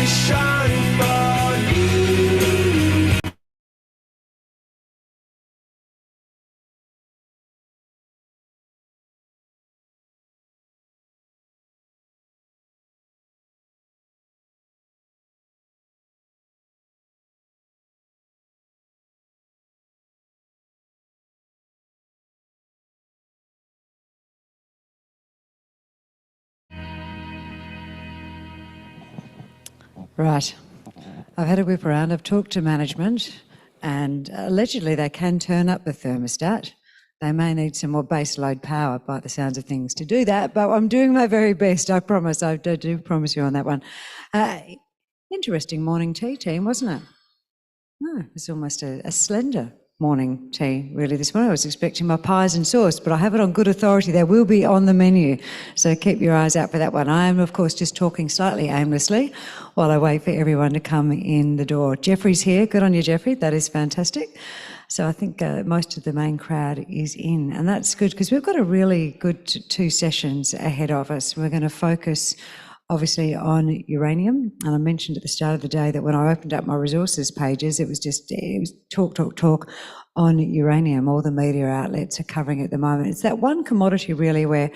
is shining for you. Right. I've had a whip around. I've talked to management, and allegedly they can turn up the thermostat. They may need some more base load power by the sounds of things to do that, but I'm doing my very best, I promise. I do promise you on that one. Interesting morning tea, team, wasn't it? No, it was almost a slender morning tea, really, this morning. I was expecting my pies and sauce, but I have it on good authority. They will be on the menu, so keep your eyes out for that one. I am, of course, just talking slightly aimlessly while I wait for everyone to come in the door. Jeffrey's here. Good on you, Jeffrey. That is fantastic. So I think most of the main crowd is in, and that's good because we've got a really good 2 sessions ahead of us. We're going to focus obviously on uranium, and I mentioned at the start of the day that when I opened up my resources pages, it was talk on uranium. All the media outlets are covering it at the moment. It's that one commodity really where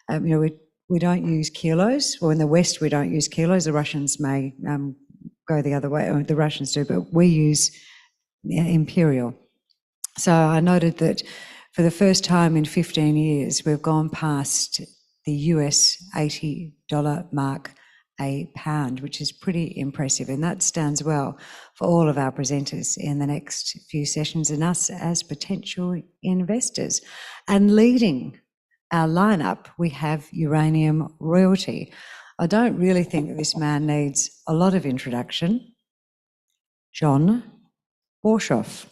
we don't use kilos. Well, in the West we don't use kilos. The Russians may go the other way, or the Russians do, but we use imperial. So I noted that for the first time in 15 years, we've gone past the US $80 mark a pound, which is pretty impressive. And that stands well for all of our presenters in the next few sessions and us as potential investors. And leading our lineup, we have Uranium Royalty. I don't really think that this man needs a lot of introduction. John Borshoff.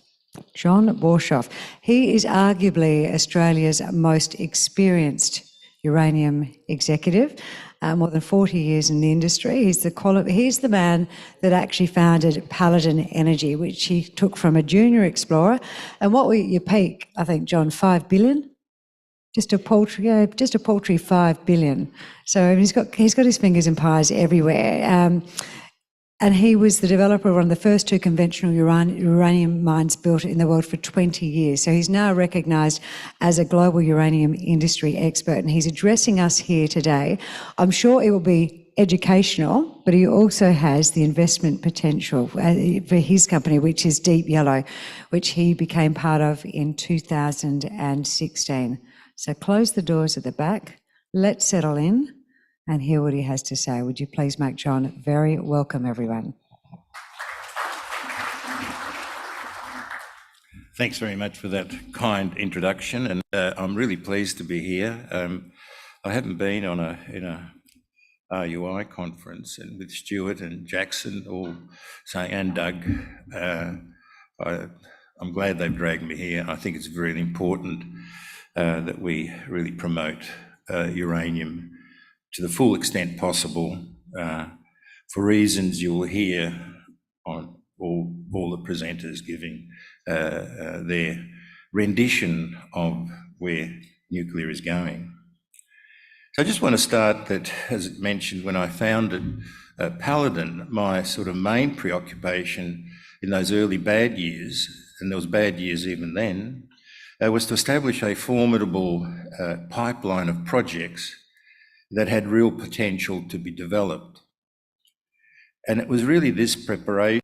John Borshoff. He is arguably Australia's most experienced uranium executive, more than 40 years in the industry. He's the man that actually founded Paladin Energy, which he took from a junior explorer. And what were your peak, I think, John, 5 billion? Just a paltry 5 billion. So he's got his fingers in pies everywhere. And he was the developer of one of the first 2 conventional uranium mines built in the world for 20 years. So he's now recognised as a global uranium industry expert, and he's addressing us here today. I'm sure it will be educational, but he also has the investment potential for his company, which is Deep Yellow, which he became part of in 2016. So close the doors at the back. Let's settle in and hear what he has to say. Would you please make John very welcome, everyone? Thanks very much for that kind introduction, and I'm really pleased to be here. I haven't been in a RIU conference, and with Stuart and Jackson all saying, and Doug, I'm glad they've dragged me here. I think it's very important that we really promote uranium to the full extent possible, for reasons you'll hear on all the presenters giving their rendition of where nuclear is going. So I just want to start that, as mentioned, when I founded Paladin, my sort of main preoccupation in those early bad years, and there was bad years even then, was to establish a formidable pipeline of projects that had real potential to be developed. And it was really this preparation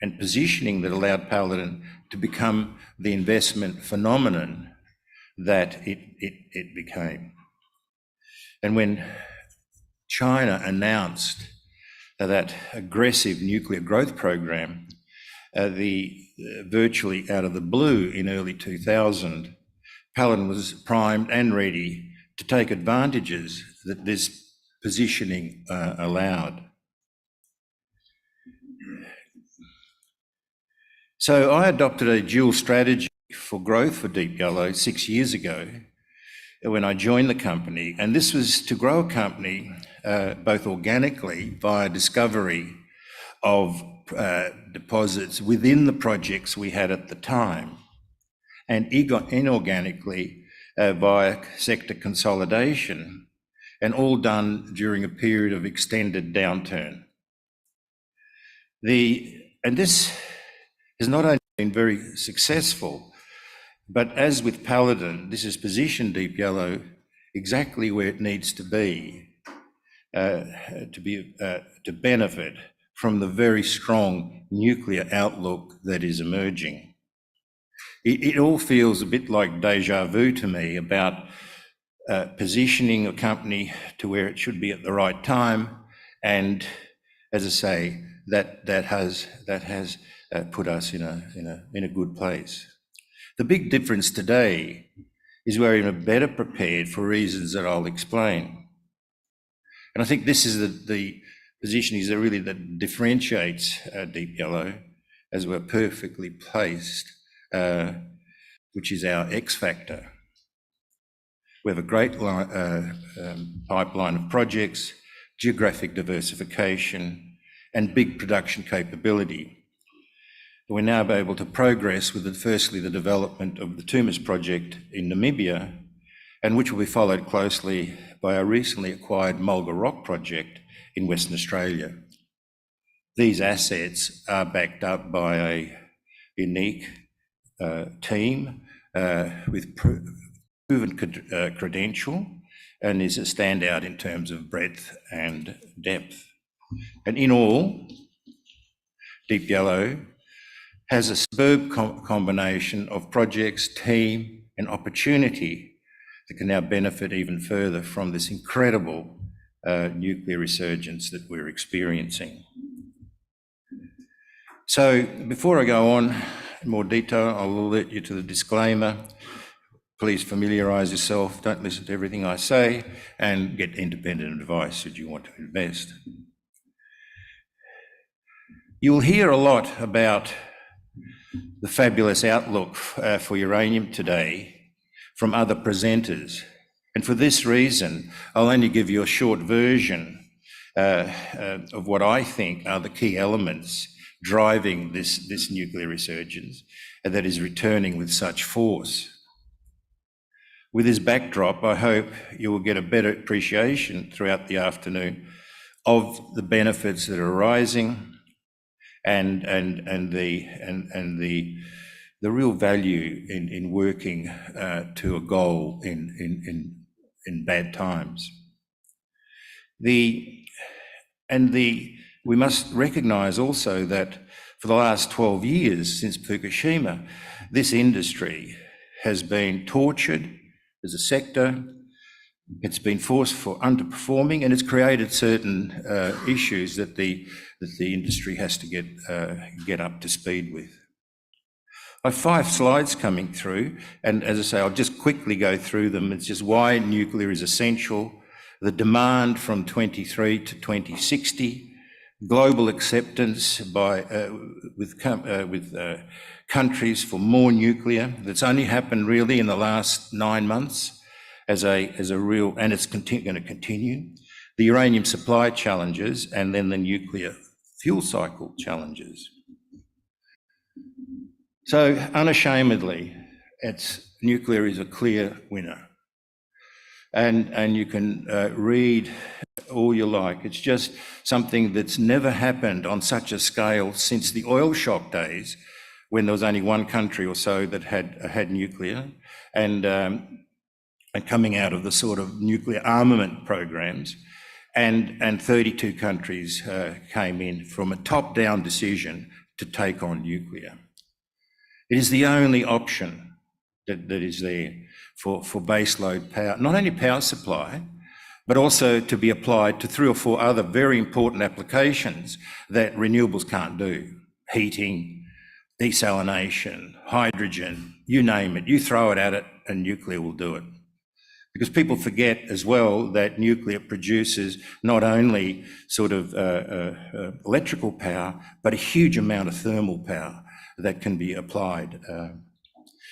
and positioning that allowed Paladin to become the investment phenomenon that it became. And when China announced that aggressive nuclear growth program, virtually out of the blue in early 2000, Paladin was primed and ready to take advantages that this positioning allowed. So I adopted a dual strategy for growth for Deep Yellow 6 years ago when I joined the company, and this was to grow a company both organically via discovery of deposits within the projects we had at the time, and inorganically via sector consolidation, and all done during a period of extended downturn. And this has not only been very successful, but as with Paladin, this has positioned Deep Yellow exactly where it needs to be to benefit from the very strong nuclear outlook that is emerging. It all feels a bit like deja vu to me about positioning a company to where it should be at the right time, and as I say, that has put us in a good place. The big difference today is we're even better prepared for reasons that I'll explain. And I think this is the positioning that differentiates Deep Yellow, as we're perfectly placed, which is our X factor. We have a great pipeline of projects, geographic diversification, and big production capability. We're now able to progress with firstly the development of the Tumas project in Namibia, and which will be followed closely by our recently acquired Mulga Rock project in Western Australia. These assets are backed up by a unique team with proven credential, and is a standout in terms of breadth and depth. And in all, Deep Yellow has a superb combination of projects, team, and opportunity that can now benefit even further from this incredible nuclear resurgence that we're experiencing. So before I go on in more detail, I'll alert you to the disclaimer. Please familiarise yourself, don't listen to everything I say, and get independent advice should you want to invest. You'll hear a lot about the fabulous outlook for uranium today from other presenters. And for this reason, I'll only give you a short version of what I think are the key elements driving this nuclear resurgence, and that is returning with such force. With this backdrop, I hope you will get a better appreciation throughout the afternoon of the benefits that are arising and the real value in working to a goal in bad times. We must recognise also that for the last 12 years since Fukushima, this industry has been tortured as a sector. It's been forced for underperforming, and it's created certain issues that the industry has to get up to speed with. I have 5 slides coming through, and as I say, I'll just quickly go through them. It's just why nuclear is essential, the demand from 23 to 2060, global acceptance with countries for more nuclear. That's only happened really in the last 9 months as a real, and it's going to continue. The uranium supply challenges, and then the nuclear fuel cycle challenges. So unashamedly, nuclear is a clear winner. And you can read all you like. It's just something that's never happened on such a scale since the oil shock days, when there was only one country or so that had nuclear, and coming out of the sort of nuclear armament programs, and 32 countries came in from a top-down decision to take on nuclear. It is the only option that is there for baseload power, not only power supply, but also to be applied to 3 or 4 other very important applications that renewables can't do. Heating, desalination, hydrogen, you name it, you throw it at it and nuclear will do it. Because people forget as well that nuclear produces not only sort of electrical power, but a huge amount of thermal power that can be applied.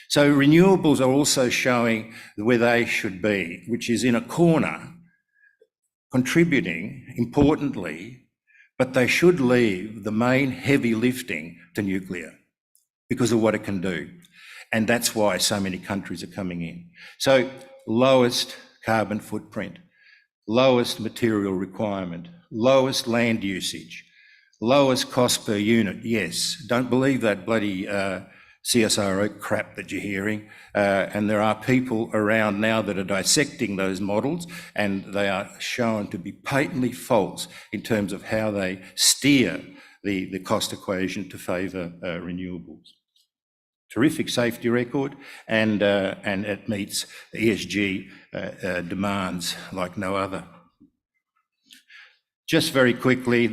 So renewables are also showing where they should be, which is in a corner, contributing importantly, but they should leave the main heavy lifting to nuclear because of what it can do. And that's why so many countries are coming in. So lowest carbon footprint, lowest material requirement, lowest land usage, Lowest cost per unit, yes. Don't believe that bloody CSRO crap that you're hearing. And there are people around now that are dissecting those models, and they are shown to be patently false in terms of how they steer the cost equation to favour renewables. Terrific safety record, and it meets ESG demands like no other. Just very quickly,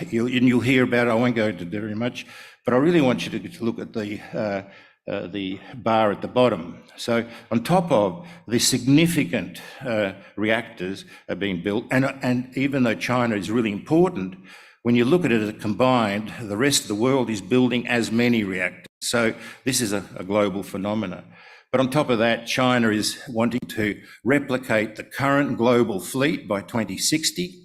you'll hear about it, I won't go into very much, but I really want you to look at the bar at the bottom. So on top of the significant reactors are being built, and even though China is really important, when you look at it combined, the rest of the world is building as many reactors. So this is a global phenomenon. But on top of that, China is wanting to replicate the current global fleet by 2060,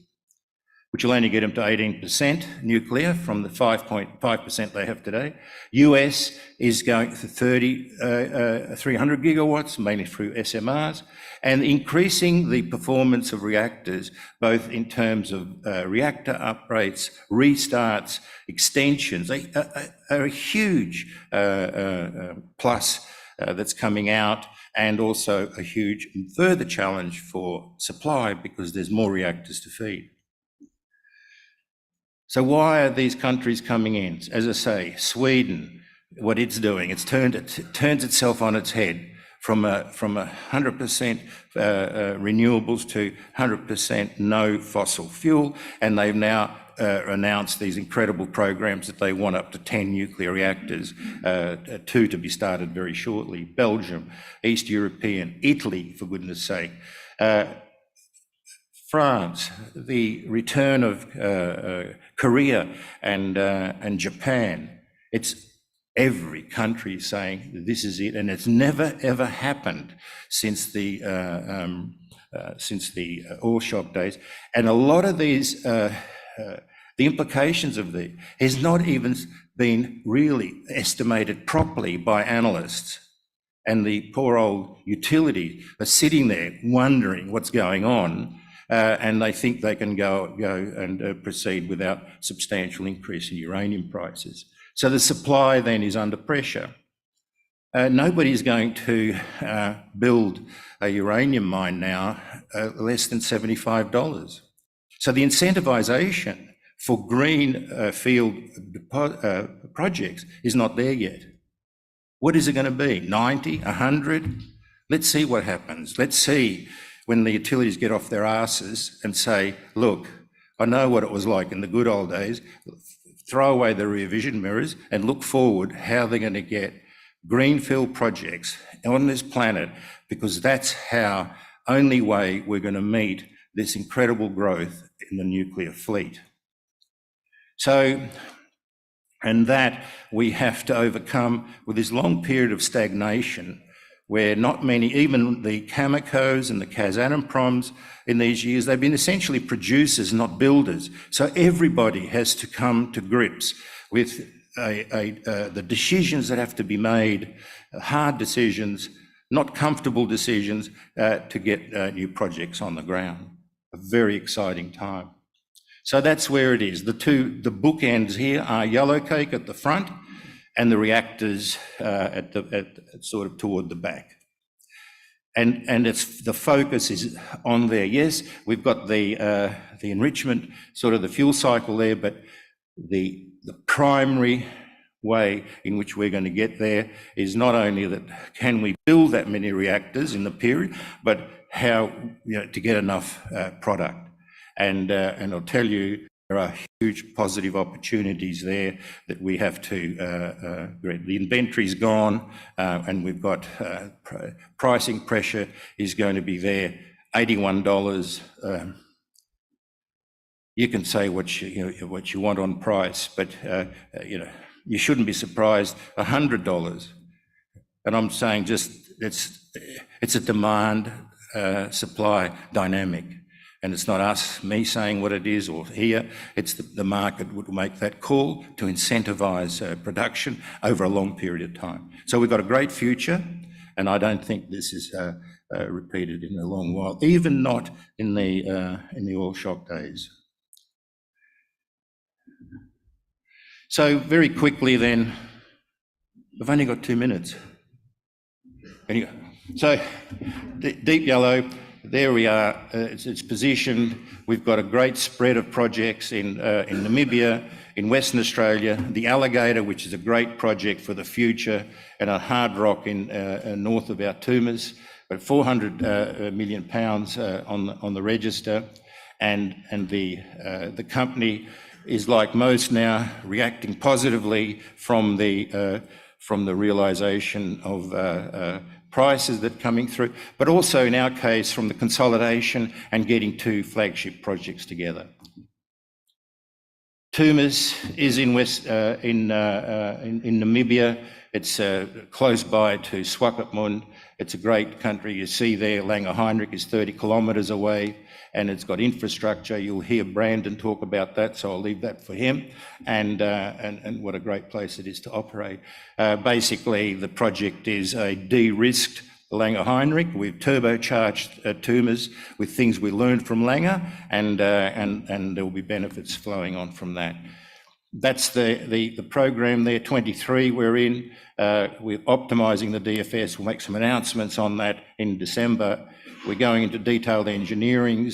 which will only get them to 18% nuclear from the 5.5% they have today. US is going for 300 gigawatts, mainly through SMRs, and increasing the performance of reactors, both in terms of reactor upgrades, restarts, extensions, are a huge plus that's coming out, and also a huge further challenge for supply because there's more reactors to feed. So why are these countries coming in? As I say, Sweden, what it's doing, it turns itself on its head from 100% renewables to 100% no fossil fuel, and they've now announced these incredible programs that they want up to 10 nuclear reactors, 2 to be started very shortly. Belgium, East European, Italy, for goodness sake. France, the return of Korea and Japan. It's every country saying this is it, and it's never ever happened since the oil shock days. And a lot of these, the implications of the has not even been really estimated properly by analysts. And the poor old utility are sitting there wondering what's going on. And they think they can go and proceed without substantial increase in uranium prices. So the supply then is under pressure. Nobody's going to build a uranium mine now less than $75. So the incentivization for green field projects is not there yet. What is it going to be? 90, 100? Let's see what happens. Let's see when the utilities get off their asses and say, look, I know what it was like in the good old days, throw away the rear vision mirrors and look forward how they're going to get greenfield projects on this planet, because that's how only way we're going to meet this incredible growth in the nuclear fleet. So, and that we have to overcome with this long period of stagnation where not many, even the Cameco's and the Kazatomprom in these years, they've been essentially producers, not builders. So everybody has to come to grips with the decisions that have to be made, hard decisions, not comfortable decisions, to get new projects on the ground. A very exciting time. So that's where it is. The bookends here are yellow cake at the front and the reactors at sort of toward the back. And it's the focus is on there. Yes, we've got the enrichment, sort of the fuel cycle there, but the primary way in which we're going to get there is not only that can we build that many reactors in the period, but how, you know, to get enough product. And I'll tell you, there are huge positive opportunities there that we have to, the inventory's gone, and we've got pricing pressure is going to be there. $81, you can say what you want on price, but you shouldn't be surprised. $100, and I'm saying just it's a demand supply dynamic. And it's not me saying what it is or here, it's the market would make that call to incentivise production over a long period of time. So we've got a great future, and I don't think this is repeated in a long while, even not in the oil shock days. So very quickly then, I've only got 2 minutes. Anyway, so Deep Yellow, there we are, it's positioned. We've got a great spread of projects in Namibia, in Western Australia, the Alligator, which is a great project for the future, and a hard rock in north of our Tumas, but 400 million pounds on the register, and the company is, like most now, reacting positively from the realisation of prices that are coming through, but also in our case from the consolidation and getting 2 flagship projects together. Tumas is in Namibia. It's close by to Swakopmund. It's a great country. You see there, Langer Heinrich is 30 kilometres away, and it's got infrastructure. You'll hear Brandon talk about that, so I'll leave that for him, and what a great place it is to operate. Basically, the project is a de-risked Langer Heinrich. We've turbocharged Tumas with things we learned from Langer, and there will be benefits flowing on from that. That's the program there, 23 we're in. We're optimising the DFS. We'll make some announcements on that in December. We're going into detailed engineering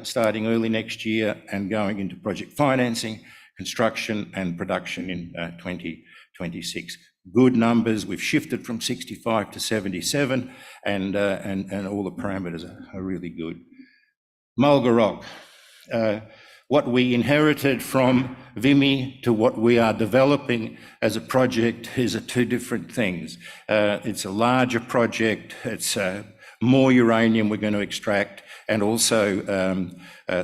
starting early next year, and going into project financing, construction and production in 2026. Good numbers. We've shifted from 65 to 77, and all the parameters are really good. Mulga Rock. What we inherited from Vimy to what we are developing as a project is 2 different things. It's a larger project. It's more uranium we're going to extract, and also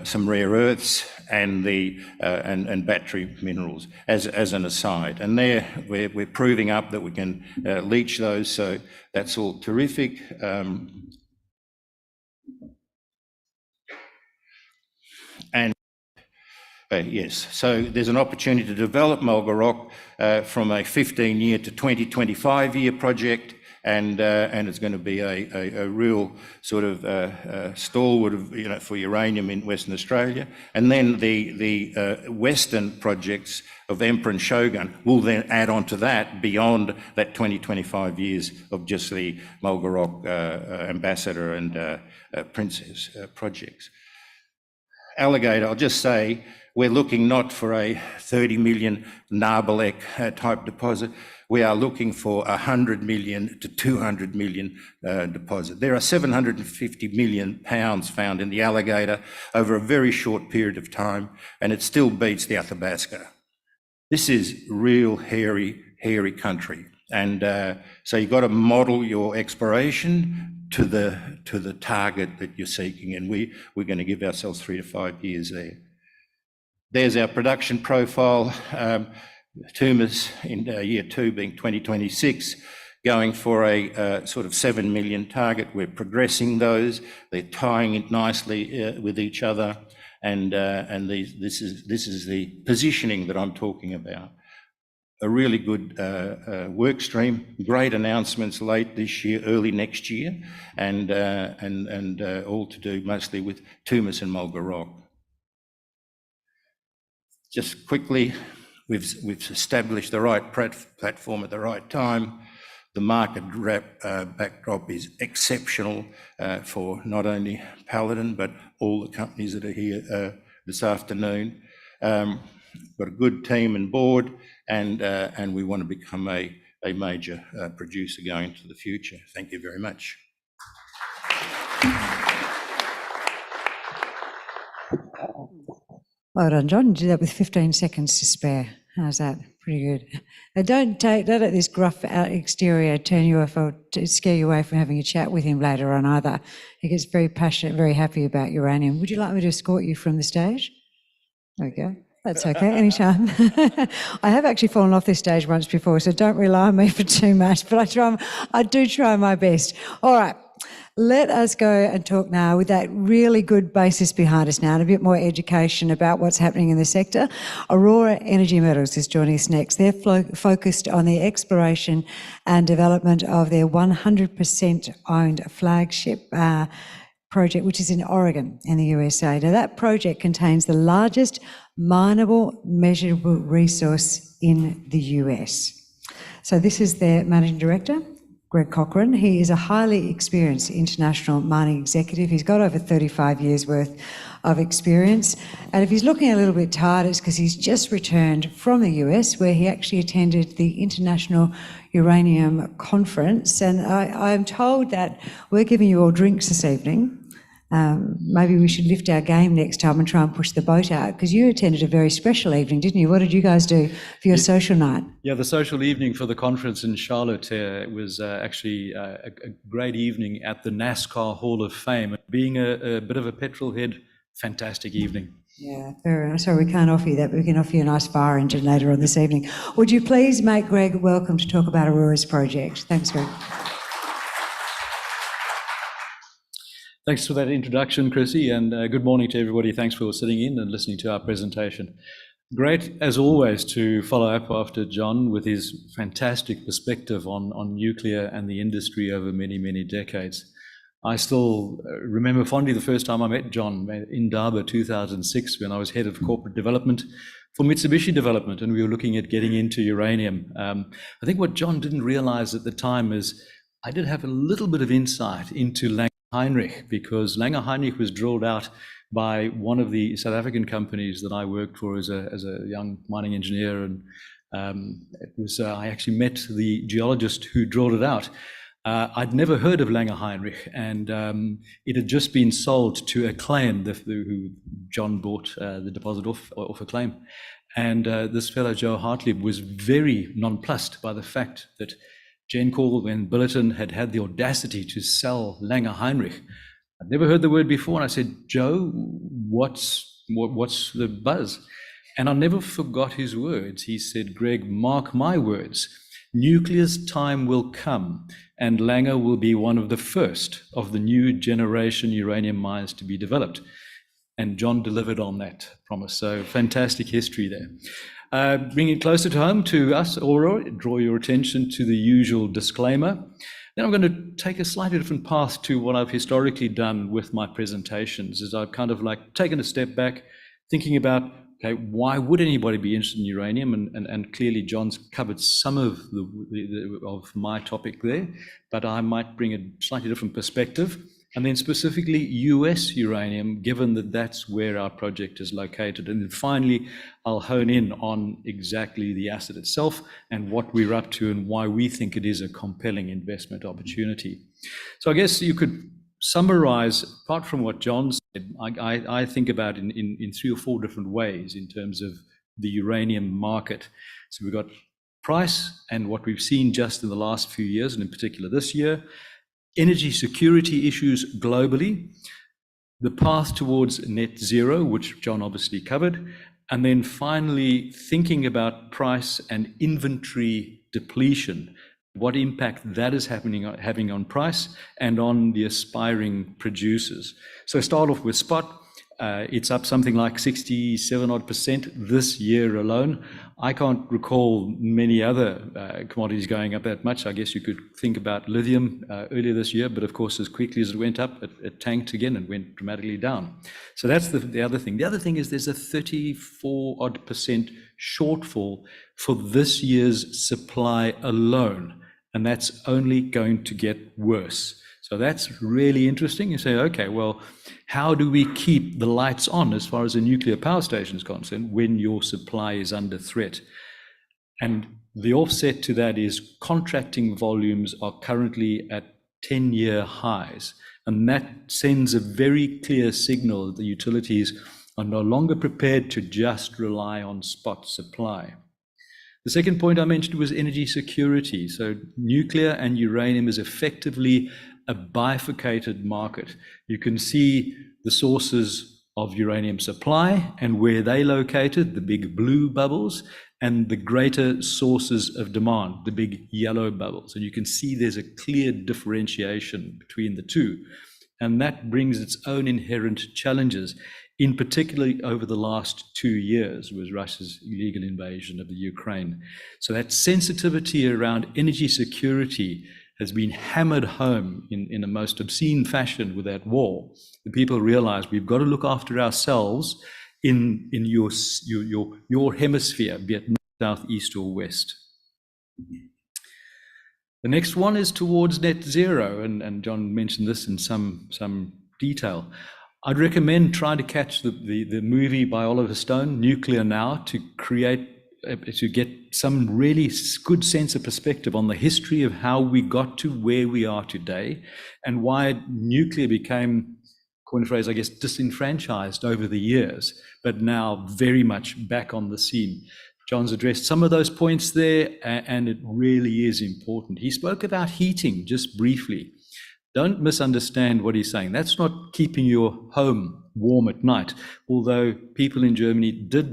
some rare earths and battery minerals as an aside. And there we're proving up that we can leach those, so that's all terrific. Yes, so there's an opportunity to develop Mulga Rock from a 15-year to 25-year project, and it's going to be a real sort of stalwart of, for uranium in Western Australia. And then the Western projects of Emperor and Shogun will then add on to that beyond that 25 years of just the Mulga Rock, Ambassador and Princess projects. Alligator, I'll just say, we're looking not for a 30 million Narbalek type deposit. We are looking for 100 million to 200 million deposit. There are 750 million pounds found in the Alligator over a very short period of time, and it still beats the Athabasca. This is real hairy country. And so you've got to model your exploration to the target that you're seeking, and we're going to give ourselves 3 to 5 years there. There's our production profile. Tumas in year 2 being 2026, going for a sort of 7 million target. We're progressing those. They're tying it nicely with each other, and this is the positioning that I'm talking about. A really good work stream, great announcements late this year, early next year, and all to do mostly with Tumas and Mulga Rock. Just quickly, we've established the right platform at the right time. The market backdrop is exceptional for not only Paladin, but all the companies that are here this afternoon. Got a good team and board, and we want to become a major producer going into the future. Thank you very much. Well done, John. You did that with 15 seconds to spare. How's that? Pretty good. Don't let this gruff exterior turn you off or scare you away from having a chat with him later on either. He gets very passionate, very happy about uranium. Would you like me to escort you from the stage? There we go. That's okay, anytime. I have actually fallen off this stage once before, so don't rely on me for too much, but I do try my best. All right. Let us go and talk now with that really good basis behind us now and a bit more education about what's happening in the sector. Aurora Energy Metals is joining us next. They're focused on the exploration and development of their 100% owned flagship project, which is in Oregon in the USA. Now, that project contains the largest mineable measurable resource in the US. So this is their managing director, Greg Cochran. He is a highly experienced international mining executive. He's got over 35 years worth of experience. And if he's looking a little bit tired, it's because he's just returned from the US, where he actually attended the International Uranium Conference. And I'm told that we're giving you all drinks this evening. Maybe we should lift our game next time and try and push the boat out, because you attended a very special evening, didn't you? What did you guys do for your social night? Yeah, the social evening for the conference in Charlotte was actually a great evening at the NASCAR Hall of Fame. Being a bit of a petrol head, fantastic evening. Yeah, very nice. Sorry, we can't offer you that, but we can offer you a nice fire engine later on this evening. Would you please make Greg welcome to talk about Aurora's project? Thanks, Greg. Thanks for that introduction, Chrissy, and good morning to everybody. Thanks for sitting in and listening to our presentation. Great, as always, to follow up after John with his fantastic perspective on nuclear and the industry over many, many decades. I still remember fondly the first time I met John in Darba 2006, when I was head of corporate development for Mitsubishi Development, and we were looking at getting into uranium. I think what John didn't realize at the time is I did have a little bit of insight into Heinrich, because Langer Heinrich was drilled out by one of the South African companies that I worked for as a young mining engineer, and I actually met the geologist who drilled it out. I'd never heard of Langer Heinrich, and it had just been sold to Acclaim, who John bought the deposit off Acclaim, and this fellow Joe Hartlib was very nonplussed by the fact that Glencore and Billiton had the audacity to sell Langer Heinrich. I'd never heard the word before, and I said, Joe, what's the buzz? And I never forgot his words. He said, Greg, mark my words, nuclear's time will come, and Langer will be one of the first of the new generation uranium mines to be developed. And John delivered on that promise, so fantastic history there. Bringing it closer to home to us, Aura, draw your attention to the usual disclaimer. Then I'm going to take a slightly different path to what I've historically done with my presentations, is I've kind of like taken a step back, thinking about, okay, why would anybody be interested in uranium? And clearly John's covered some of of my topic there, but I might bring a slightly different perspective. And then specifically US uranium, given that that's where our project is located. And then finally, I'll hone in on exactly the asset itself and what we're up to and why we think it is a compelling investment opportunity. So I guess you could summarize, apart from what John said, I think about it in 3 or 4 different ways in terms of the uranium market. So we've got price and what we've seen just in the last few years, and in particular this year, energy security issues globally, the path towards net zero, which John obviously covered, and then finally thinking about price and inventory depletion, what impact that is having on price and on the aspiring producers. So start off with spot. It's up something like 67% this year alone. I can't recall many other commodities going up that much. I guess you could think about lithium earlier this year, but of course, as quickly as it went up, it tanked again and went dramatically down. So that's the other thing. The other thing is there's a 34% shortfall for this year's supply alone, and that's only going to get worse. So that's really interesting. You say, okay, well, how do we keep the lights on as far as a nuclear power station is concerned when your supply is under threat? And the offset to that is contracting volumes are currently at 10-year highs. And that sends a very clear signal that the utilities are no longer prepared to just rely on spot supply. The second point I mentioned was energy security. So nuclear and uranium is effectively a bifurcated market. You can see the sources of uranium supply and where they located, the big blue bubbles, and the greater sources of demand, the big yellow bubbles. And you can see there's a clear differentiation between the two. And that brings its own inherent challenges, in particular over the last 2 years with Russia's illegal invasion of the Ukraine. So that sensitivity around energy security has been hammered home in a most obscene fashion with that war, the people realize we've got to look after ourselves in your hemisphere, be it north, south, east, or west. The next one is towards net zero, and John mentioned this in some detail. I'd recommend trying to catch the movie by Oliver Stone, Nuclear Now, to get some really good sense of perspective on the history of how we got to where we are today and why nuclear became, coin a phrase, I guess, disenfranchised over the years, but now very much back on the scene. John's addressed some of those points there, and it really is important. He spoke about heating just briefly. Don't misunderstand what he's saying. That's not keeping your home warm at night, although people in Germany did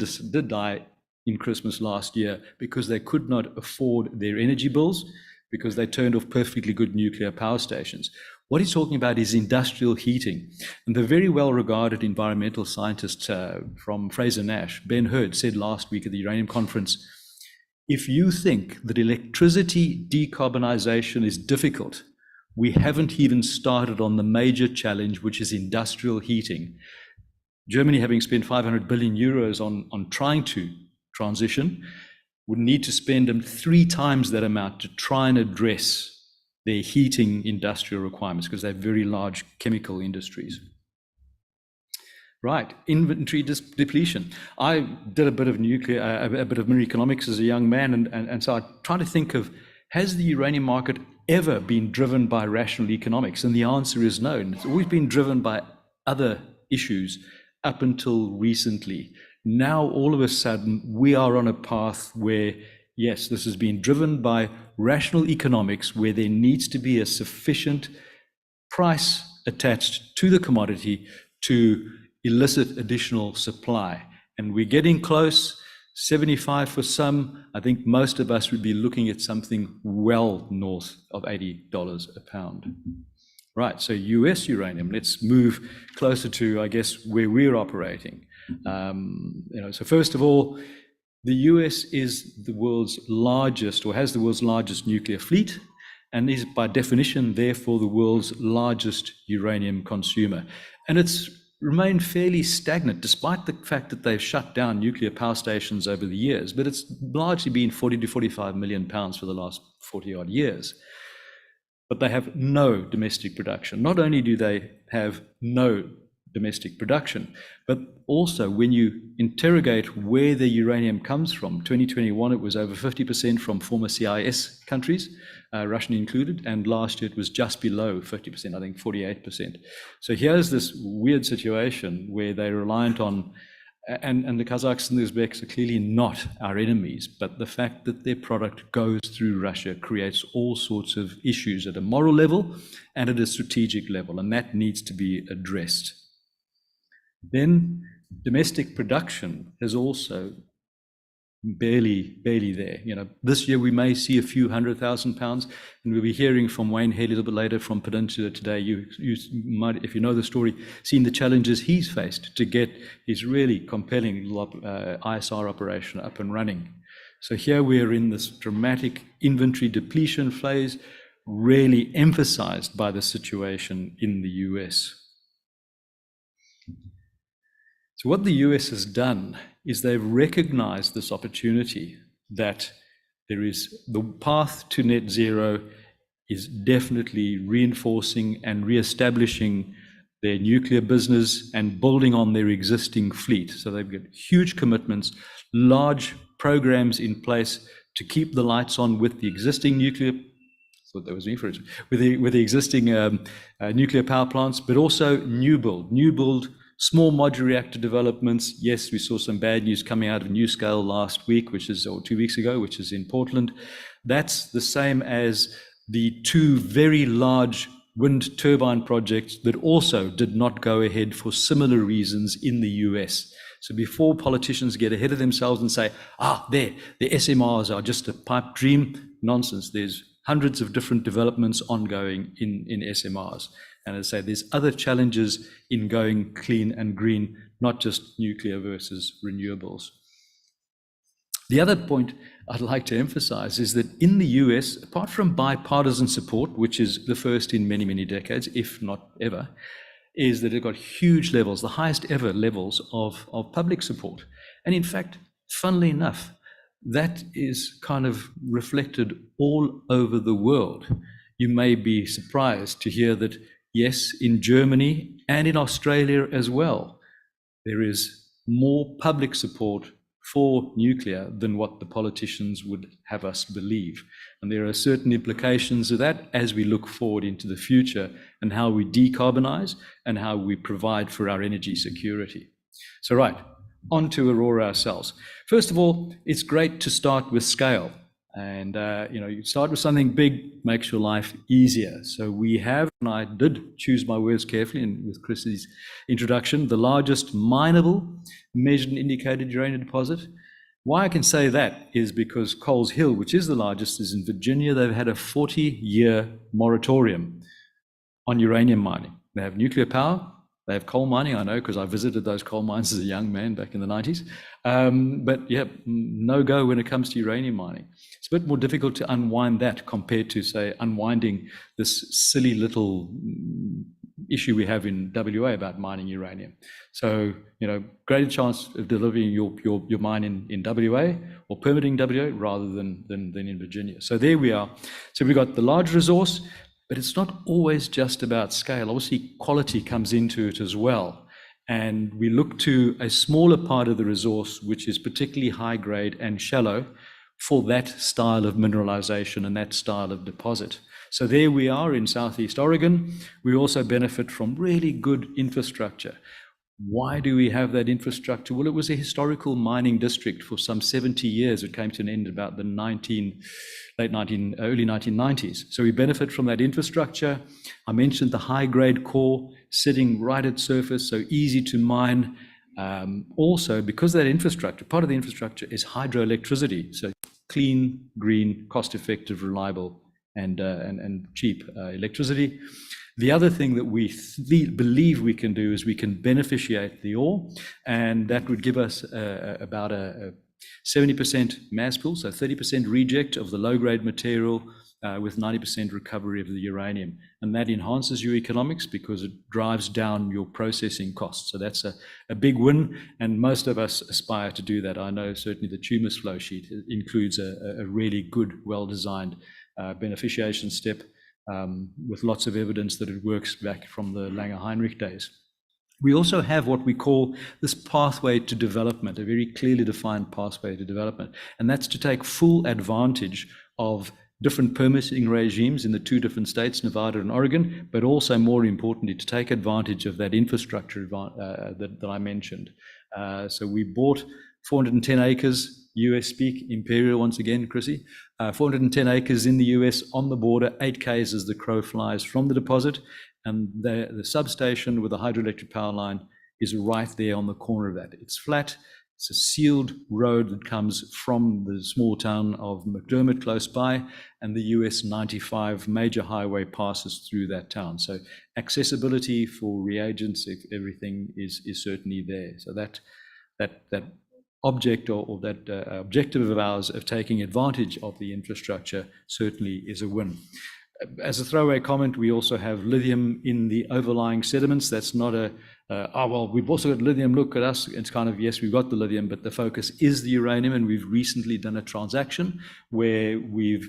die in Christmas last year because they could not afford their energy bills because they turned off perfectly good nuclear power stations. What he's talking about is industrial heating. And the very well-regarded environmental scientist from Fraser-Nash, Ben Hurd, said last week at the Uranium Conference, if you think that electricity decarbonization is difficult, we haven't even started on the major challenge, which is industrial heating. Germany, having spent 500 billion euros on trying to transition, would need to spend 3 times that amount to try and address their heating industrial requirements because they have very large chemical industries. Right, inventory depletion. I did a bit of a bit of marine economics as a young man, and so I try to think of, has the uranium market ever been driven by rational economics? And the answer is no. And it's always been driven by other issues up until recently. Now, all of a sudden, we are on a path where, yes, this has been driven by rational economics, where there needs to be a sufficient price attached to the commodity to elicit additional supply. And we're getting close, 75 for some. I think most of us would be looking at something well north of $80 a pound. Right, so US uranium, let's move closer to, I guess, where we're operating. So first of all, the US is the world's largest, or has the world's largest nuclear fleet, and is by definition, therefore, the world's largest uranium consumer. And it's remained fairly stagnant, despite the fact that they've shut down nuclear power stations over the years, but it's largely been 40 to 45 million pounds for the last 40 odd years. But they have no domestic production. Not only do they have no domestic production, but also when you interrogate where the uranium comes from, 2021 it was over 50% from former CIS countries, Russian included, and last year it was just below 50%, I think 48%. So here's this weird situation where they're reliant on, and the Kazakhs and the Uzbeks are clearly not our enemies, but the fact that their product goes through Russia creates all sorts of issues at a moral level and at a strategic level, and that needs to be addressed. Then domestic production is also barely there. This year we may see a few 100,000 pounds, and we'll be hearing from Wayne Heili a little bit later from Peninsula today. You might, if you know the story, seen the challenges he's faced to get his really compelling ISR operation up and running. So here we're in this dramatic inventory depletion phase, really emphasized by the situation in the US. So what the US has done is they've recognized this opportunity that there is the path to net zero is definitely reinforcing and reestablishing their nuclear business and building on their existing fleet. So they've got huge commitments, large programs in place to keep the lights on with the existing nuclear, that's what that was referred to, with the existing nuclear power plants, but also new build, small modular reactor developments. Yes, we saw some bad news coming out of NuScale last week, or 2 weeks ago, which is in Portland. That's the same as the 2 very large wind turbine projects that also did not go ahead for similar reasons in the US. So before politicians get ahead of themselves and say, the SMRs are just a pipe dream, nonsense. There's hundreds of different developments ongoing in SMRs. And as I say, there's other challenges in going clean and green, not just nuclear versus renewables. The other point I'd like to emphasize is that in the US, apart from bipartisan support, which is the first in many, many decades, if not ever, is that it got huge levels, the highest ever levels of public support. And in fact, funnily enough, that is kind of reflected all over the world. You may be surprised to hear that, yes, in Germany and in Australia as well, there is more public support for nuclear than what the politicians would have us believe. And there are certain implications of that as we look forward into the future and how we decarbonize and how we provide for our energy security. So right, on to Aurora ourselves. First of all, it's great to start with scale. And you start with something big, makes your life easier. So we have, and I did choose my words carefully, and with Chrissy's introduction, the largest mineable measured and indicated uranium deposit. Why I can say that is because Coles Hill, which is the largest, is in Virginia. They've had a 40-year moratorium on uranium mining. They have nuclear power. They have coal mining, I know, because I visited those coal mines as a young man back in the 90s. But yeah, no go when it comes to uranium mining. It's a bit more difficult to unwind that compared to, say, unwinding this silly little issue we have in WA about mining uranium. So, greater chance of delivering your mine in WA or permitting WA rather than in Virginia. So there we are. So we've got the large resource, but it's not always just about scale. Obviously, quality comes into it as well. And we look to a smaller part of the resource, which is particularly high grade and shallow, for that style of mineralization and that style of deposit. So there we are in Southeast Oregon. We also benefit from really good infrastructure. Why do we have that infrastructure? Well, it was a historical mining district for some 70 years. It came to an end about the early 1990s. So we benefit from that infrastructure. I mentioned the high-grade core sitting right at surface, so easy to mine. Also, because that infrastructure, part of the infrastructure is hydroelectricity, so clean, green, cost-effective, reliable, and cheap electricity. The other thing that we believe we can do is we can beneficiate the ore, and that would give us about a 70% mass pull, so 30% reject of the low-grade material with 90% recovery of the uranium. And that enhances your economics because it drives down your processing costs. So that's a big win, and most of us aspire to do that. I know certainly the TUMIS flow sheet includes a really good, well-designed beneficiation step with lots of evidence that it works back from the Langer-Heinrich days. We also have what we call this pathway to development, a very clearly defined pathway to development. And that's to take full advantage of different permitting regimes in the two different states, Nevada and Oregon, but also more importantly, to take advantage of that infrastructure that I mentioned. So we bought 410 acres, US speak, Imperial once again, Chrissy, 410 acres in the US on the border, 8 Ks as the crow flies from the deposit. And the substation with the hydroelectric power line is right there on the corner of that. It's flat. It's a sealed road that comes from the small town of McDermott close by, and the US 95 major highway passes through that town. So accessibility for reagents, if everything is certainly there. So that object or that objective of ours of taking advantage of the infrastructure certainly is a win. As a throwaway comment, we also have lithium in the overlying sediments. That's not well, we've also got lithium, look at us. It's kind of, yes, we've got the lithium, but the focus is the uranium. And we've recently done a transaction where we've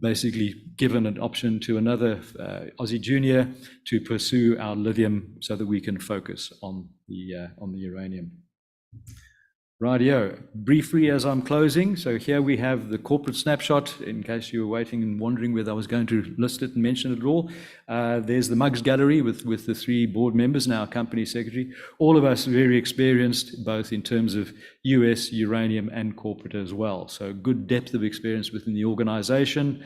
basically given an option to another Aussie junior to pursue our lithium so that we can focus on the uranium. Rightio. Briefly as I'm closing, so here we have the corporate snapshot, in case you were waiting and wondering whether I was going to list it and mention it at all. There's the Mugs Gallery with the 3 board members and our company secretary. All of us very experienced, both in terms of US, uranium, and corporate as well. So good depth of experience within the organization,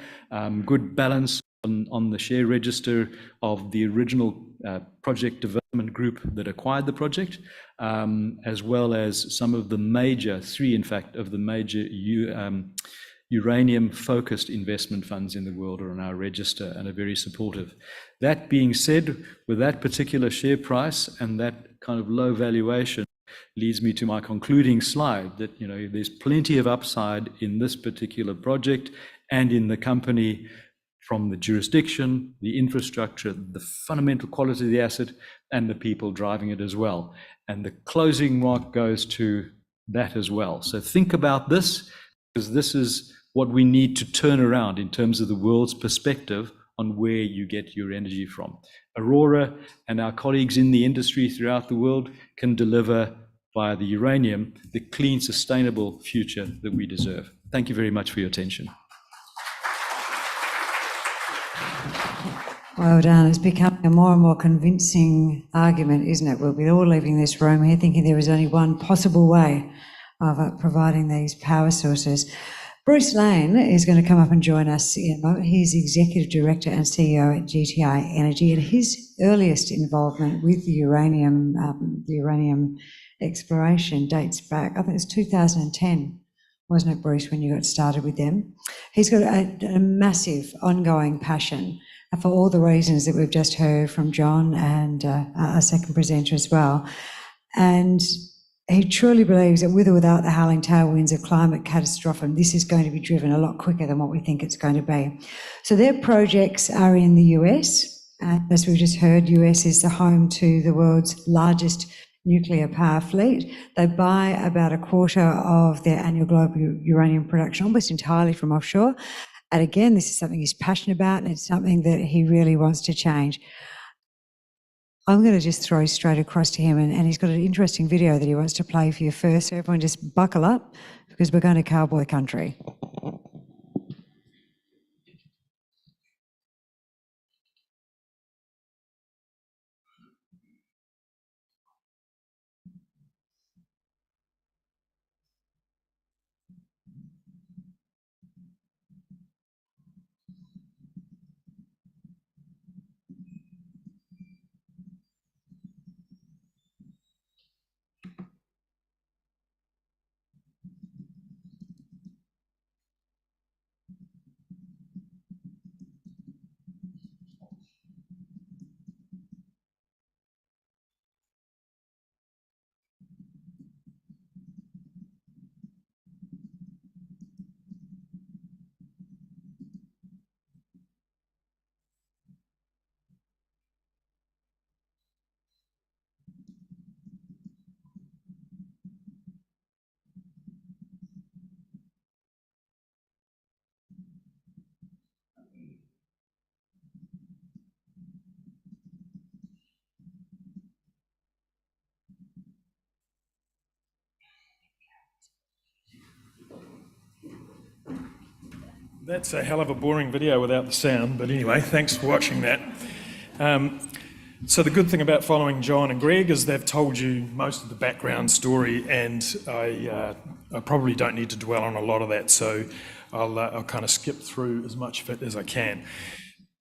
good balance on the share register of the original project development group that acquired the project, as well as some of the major, 3 in fact, of the major uranium-focused investment funds in the world are on our register and are very supportive. That being said, with that particular share price and that kind of low valuation, leads me to my concluding slide that, you know, there's plenty of upside in this particular project and in the company, from the jurisdiction, the infrastructure, the fundamental quality of the asset, and the people driving it as well. And the closing mark goes to that as well. So think about this, because this is what we need to turn around in terms of the world's perspective on where you get your energy from. Aurora and our colleagues in the industry throughout the world can deliver via the uranium the clean, sustainable future that we deserve. Thank you very much for your attention. Well done. It's becoming a more and more convincing argument, isn't it? We'll be all leaving this room here thinking there is only one possible way of providing these power sources. Bruce Lane is going to come up and join us in a moment. He's Executive Director and CEO at GTI Energy, and his earliest involvement with the uranium exploration dates back, I think it's 2010, wasn't it, Bruce, when you got started with them? He's got a massive ongoing passion for all the reasons that we've just heard from John and our second presenter as well. And he truly believes that with or without the howling tailwinds of climate catastrophe, this is going to be driven a lot quicker than what we think it's going to be. So their projects are in the US. As we've just heard, US is the home to the world's largest nuclear power fleet. They buy about a quarter of their annual global uranium production, almost entirely from offshore. And again, this is something he's passionate about, and it's something that he really wants to change. I'm going to just throw straight across to him, and he's got an interesting video that he wants to play for you first. So everyone just buckle up, because we're going to cowboy country. That's a hell of a boring video without the sound, but anyway, thanks for watching that. So the good thing about following John and Greg is they've told you most of the background story, and I probably don't need to dwell on a lot of that, so I'll kind of skip through as much of it as I can.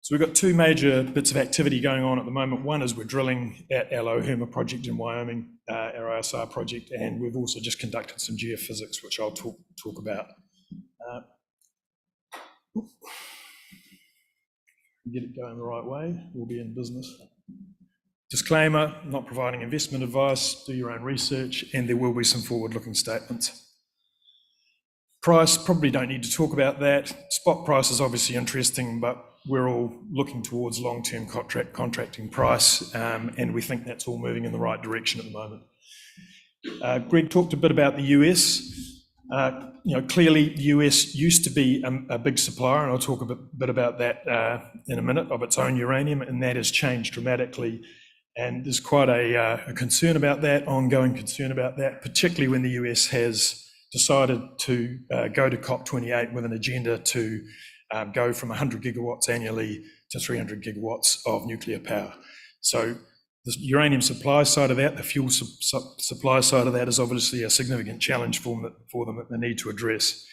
So we've got two major bits of activity going on at the moment. One is we're drilling at our Lohuma project in Wyoming, our ISR project, and we've also just conducted some geophysics, which I'll talk about. Get it going the right way, we'll be in business. Disclaimer, not providing investment advice, do your own research, and there will be some forward-looking statements. Price, probably don't need to talk about that. Spot price is obviously interesting, but we're all looking towards long-term contracting price, and we think that's all moving in the right direction at the moment. Greg talked a bit about the US. Clearly the US used to be a big supplier, and I'll talk a bit about that in a minute, of its own uranium, and that has changed dramatically. And there's quite a concern about that, ongoing concern about that, particularly when the US has decided to go to COP28 with an agenda to go from 100 gigawatts annually to 300 gigawatts of nuclear power. So the uranium supply side of that, the fuel supply side of that, is obviously a significant challenge for them that they need to address.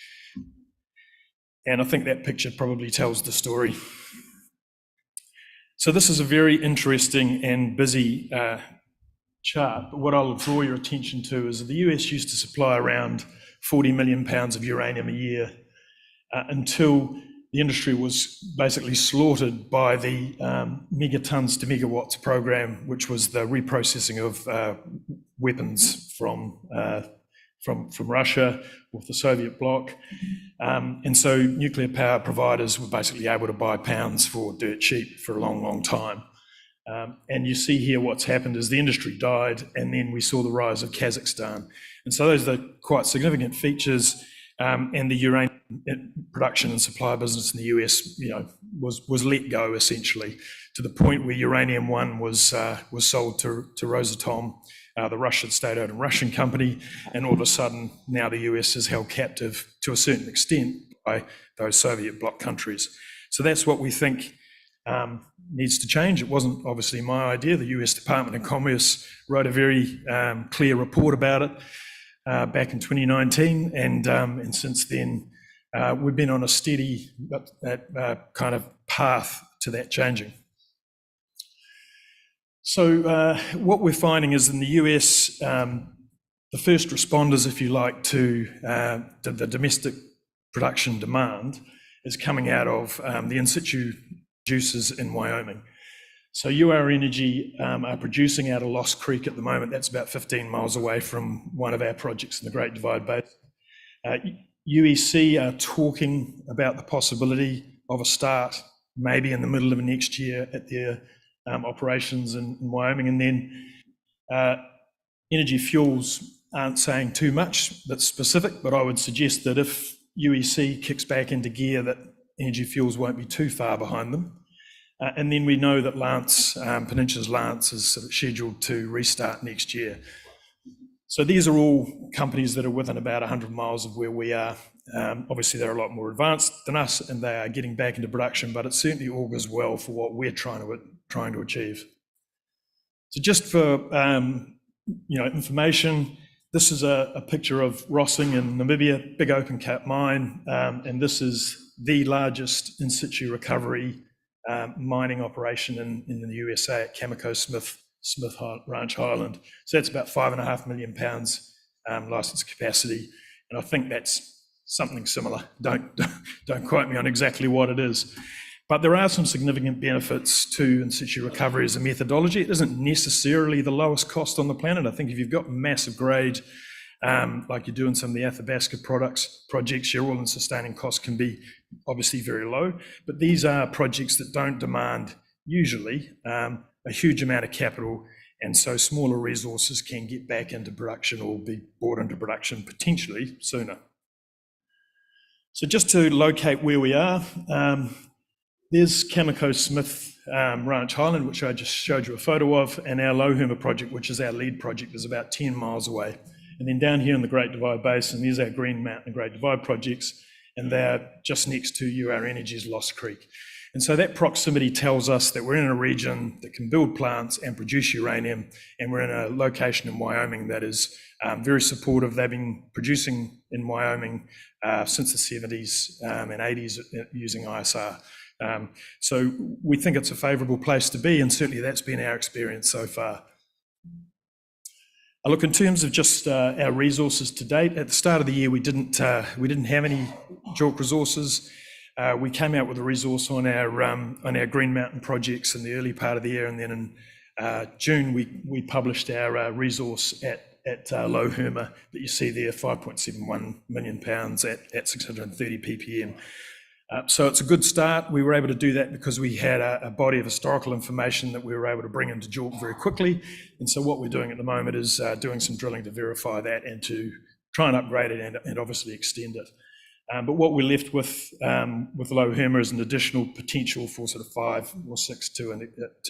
And I think that picture probably tells the story. So this is a very interesting and busy chart, but what I'll draw your attention to is that the US used to supply around 40 million pounds of uranium a year until the industry was basically slaughtered by the megatons to megawatts program, which was the reprocessing of weapons from Russia with the Soviet bloc. And so nuclear power providers were basically able to buy pounds for dirt cheap for a long, long time. And you see here what's happened is the industry died, and then we saw the rise of Kazakhstan. And so those are quite significant features. And the uranium production and supply business in the US, was let go essentially, to the point where Uranium One was sold to Rosatom, the Russian state-owned Russian company, and all of a sudden now the US is held captive to a certain extent by those Soviet bloc countries. So that's what we think needs to change. It wasn't obviously my idea. The US Department of Commerce wrote a very clear report about it back in 2019, and since then we've been on a steady kind of path to that changing. So what we're finding is in the US, the first responders, if you like, to the domestic production demand is coming out of the in situ producers in Wyoming. So Aura Energy are producing out of Lost Creek at the moment. That's about 15 miles away from one of our projects in the Great Divide Basin. UEC are talking about the possibility of a start maybe in the middle of next year at their operations in Wyoming. And then Energy Fuels aren't saying too much that's specific, but I would suggest that if UEC kicks back into gear, that Energy Fuels won't be too far behind them. And then we know that Peninsula's Lance is sort of scheduled to restart next year. So these are all companies that are within about 100 miles of where we are. Obviously, they're a lot more advanced than us, and they are getting back into production, but it certainly augurs well for what we're trying to achieve. So just for information, this is a picture of Rossing in Namibia, big open cut mine, and this is the largest in situ recovery mining operation in the USA at Cameco Smith Ranch Highland. So that's about 5.5 million pounds license capacity, and I think that's something similar. Don't quote me on exactly what it is, but there are some significant benefits to in situ recovery as a methodology. It isn't necessarily the lowest cost on the planet. I think if you've got massive grade, like you do in some of the Athabasca projects, your all-in sustaining costs can be obviously very low, but these are projects that don't demand usually a huge amount of capital, and so smaller resources can get back into production or be brought into production potentially sooner. So just to locate where we are, there's Cameco Smith Ranch Highland, which I just showed you a photo of, and our Lohuma project, which is our lead project, is about 10 miles away. And then down here in the Great Divide Basin, there's our Green Mountain and Great Divide projects, and they're just next to Aura Energy's Lost Creek. And so that proximity tells us that we're in a region that can build plants and produce uranium, and we're in a location in Wyoming that is very supportive. They've been producing in Wyoming since the 70s and 80s using ISR. So we think it's a favourable place to be, and certainly that's been our experience so far. Look, in terms of just our resources to date, at the start of the year we didn't have any JORC resources. We came out with a resource on our Green Mountain projects in the early part of the year, and then in June we published our resource at Lohuma that you see there, 5.71 million pounds at 630 ppm. So it's a good start. We were able to do that because we had a body of historical information that we were able to bring into JORC very quickly. And so what we're doing at the moment is doing some drilling to verify that and to try and upgrade it and obviously extend it. But what we're left with Lohuma is an additional potential for sort of 5 or 6 to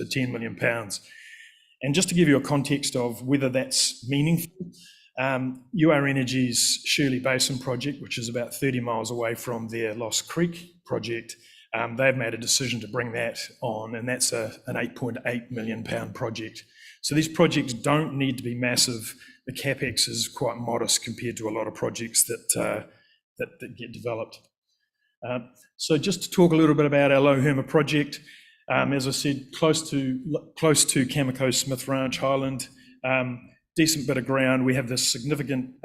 10 million pounds. And just to give you a context of whether that's meaningful, Aura Energy's Shirley Basin project, which is about 30 miles away from their Lost Creek project, they've made a decision to bring that on, and that's an 8.8 million pound project. So these projects don't need to be massive. The capex is quite modest compared to a lot of projects that get developed. So just to talk a little bit about our Lohuma project, as I said, close to Cameco Smith Ranch Highland. Decent bit of ground. We have this significant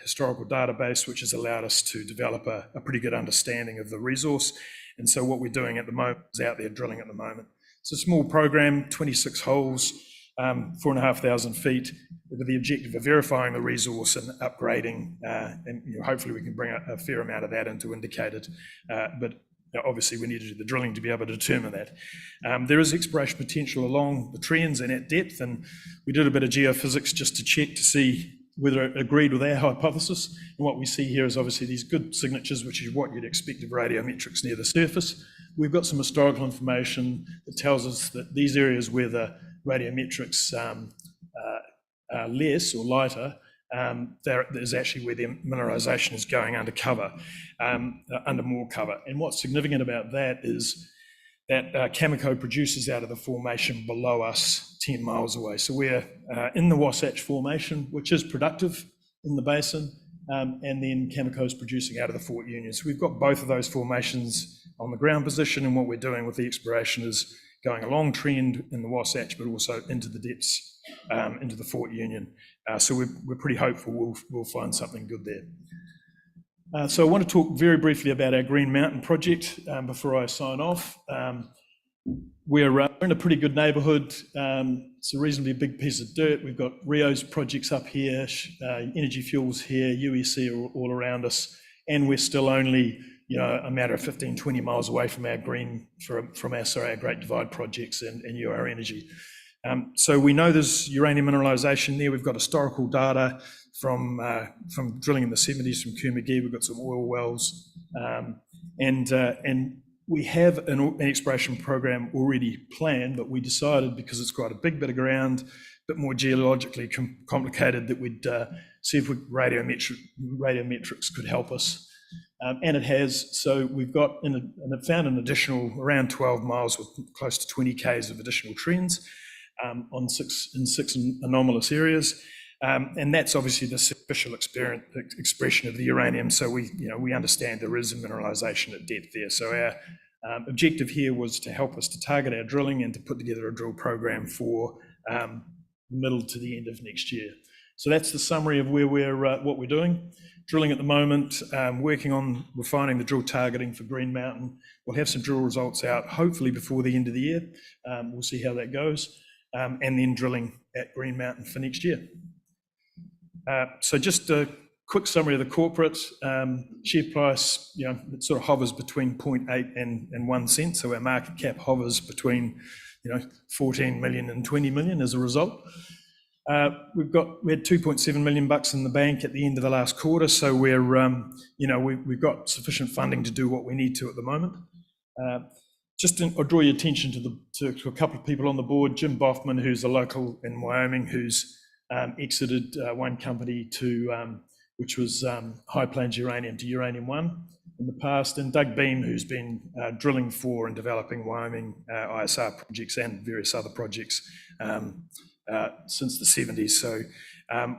historical database which has allowed us to develop a pretty good understanding of the resource. And so what we're doing at the moment is out there drilling at the moment. It's a small program, 26 holes, 4,500 feet, with the objective of verifying the resource and upgrading, and hopefully we can bring a fair amount of that into indicated, but obviously we need to do the drilling to be able to determine that. There is exploration potential along the trends and at depth, and we did a bit of geophysics just to check to see whether it agreed with our hypothesis. And what we see here is obviously these good signatures, which is what you'd expect of radiometrics near the surface. We've got some historical information that tells us that these areas where the radiometrics are less or lighter, there's actually where the mineralisation is going under cover, under more cover. And what's significant about that is that Cameco produces out of the formation below us 10 miles away. So we're in the Wasatch Formation, which is productive in the basin, and then Cameco is producing out of the Fort Union. So we've got both of those formations on the ground position, and what we're doing with the exploration is going along trend in the Wasatch, but also into the depths, into the Fort Union. So we're pretty hopeful we'll find something good there. So I want to talk very briefly about our Green Mountain project before I sign off. We're in a pretty good neighbourhood. It's a reasonably big piece of dirt. We've got Rio's projects up here, Energy Fuels here, UEC are all around us, and we're still only a matter of 15, 20 miles away from our our Great Divide projects and Aura Energy. So we know there's uranium mineralisation there. We've got historical data from drilling in the 70s from Kerr-McGee. We've got some oil wells, and we have an exploration program already planned, but we decided, because it's quite a big bit of ground, a bit more geologically complicated, that we'd see if radiometrics could help us. And it has. So we've got and it found an additional around 12 miles with close to 20 Ks of additional trends in six anomalous areas. And that's obviously the superficial expression of the uranium. So we understand there is a mineralisation at depth there. So our objective here was to help us to target our drilling and to put together a drill program for middle to the end of next year. So that's the summary of where what we're doing. Drilling at the moment, working on refining the drill targeting for Green Mountain. We'll have some drill results out hopefully before the end of the year. We'll see how that goes. And then drilling at Green Mountain for next year. So just a quick summary of the corporate. Share price, it sort of hovers between 0.8 and 1 cent. So our market cap hovers between 14 million and 20 million as a result. We had 2.7 million bucks in the bank at the end of the last quarter, so we've got sufficient funding to do what we need to at the moment. I'll draw your attention to a couple of people on the board. Jim Boffman, who's a local in Wyoming, who's exited one company which was High Plains Uranium to Uranium One in the past, and Doug Beam, who's been drilling for and developing Wyoming ISR projects and various other projects since the 70s. So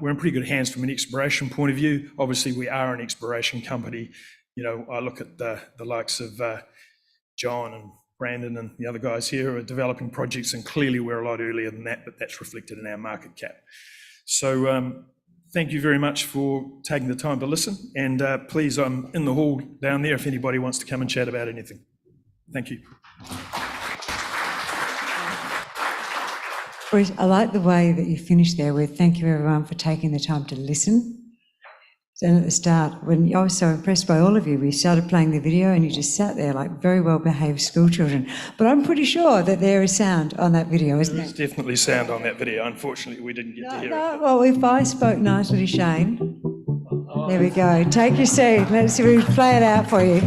we're in pretty good hands from an exploration point of view. Obviously, we are an exploration company. I look at the likes of John and Brandon and the other guys here who are developing projects, and clearly we're a lot earlier than that, but that's reflected in our market cap. So thank you very much for taking the time to listen, and please, I'm in the hall down there if anybody wants to come and chat about anything. Thank you. Bruce, I like the way that you finished there with thank you everyone for taking the time to listen. And at the start, when I was so impressed by all of you, we started playing the video and you just sat there like very well-behaved school children. But I'm pretty sure that there is sound on that video, isn't there? There's definitely sound on that video. Unfortunately, we didn't get to hear it. Well, if I spoke nicely to Shane, there we go. Take your seat. Let's see if we can play it out for you.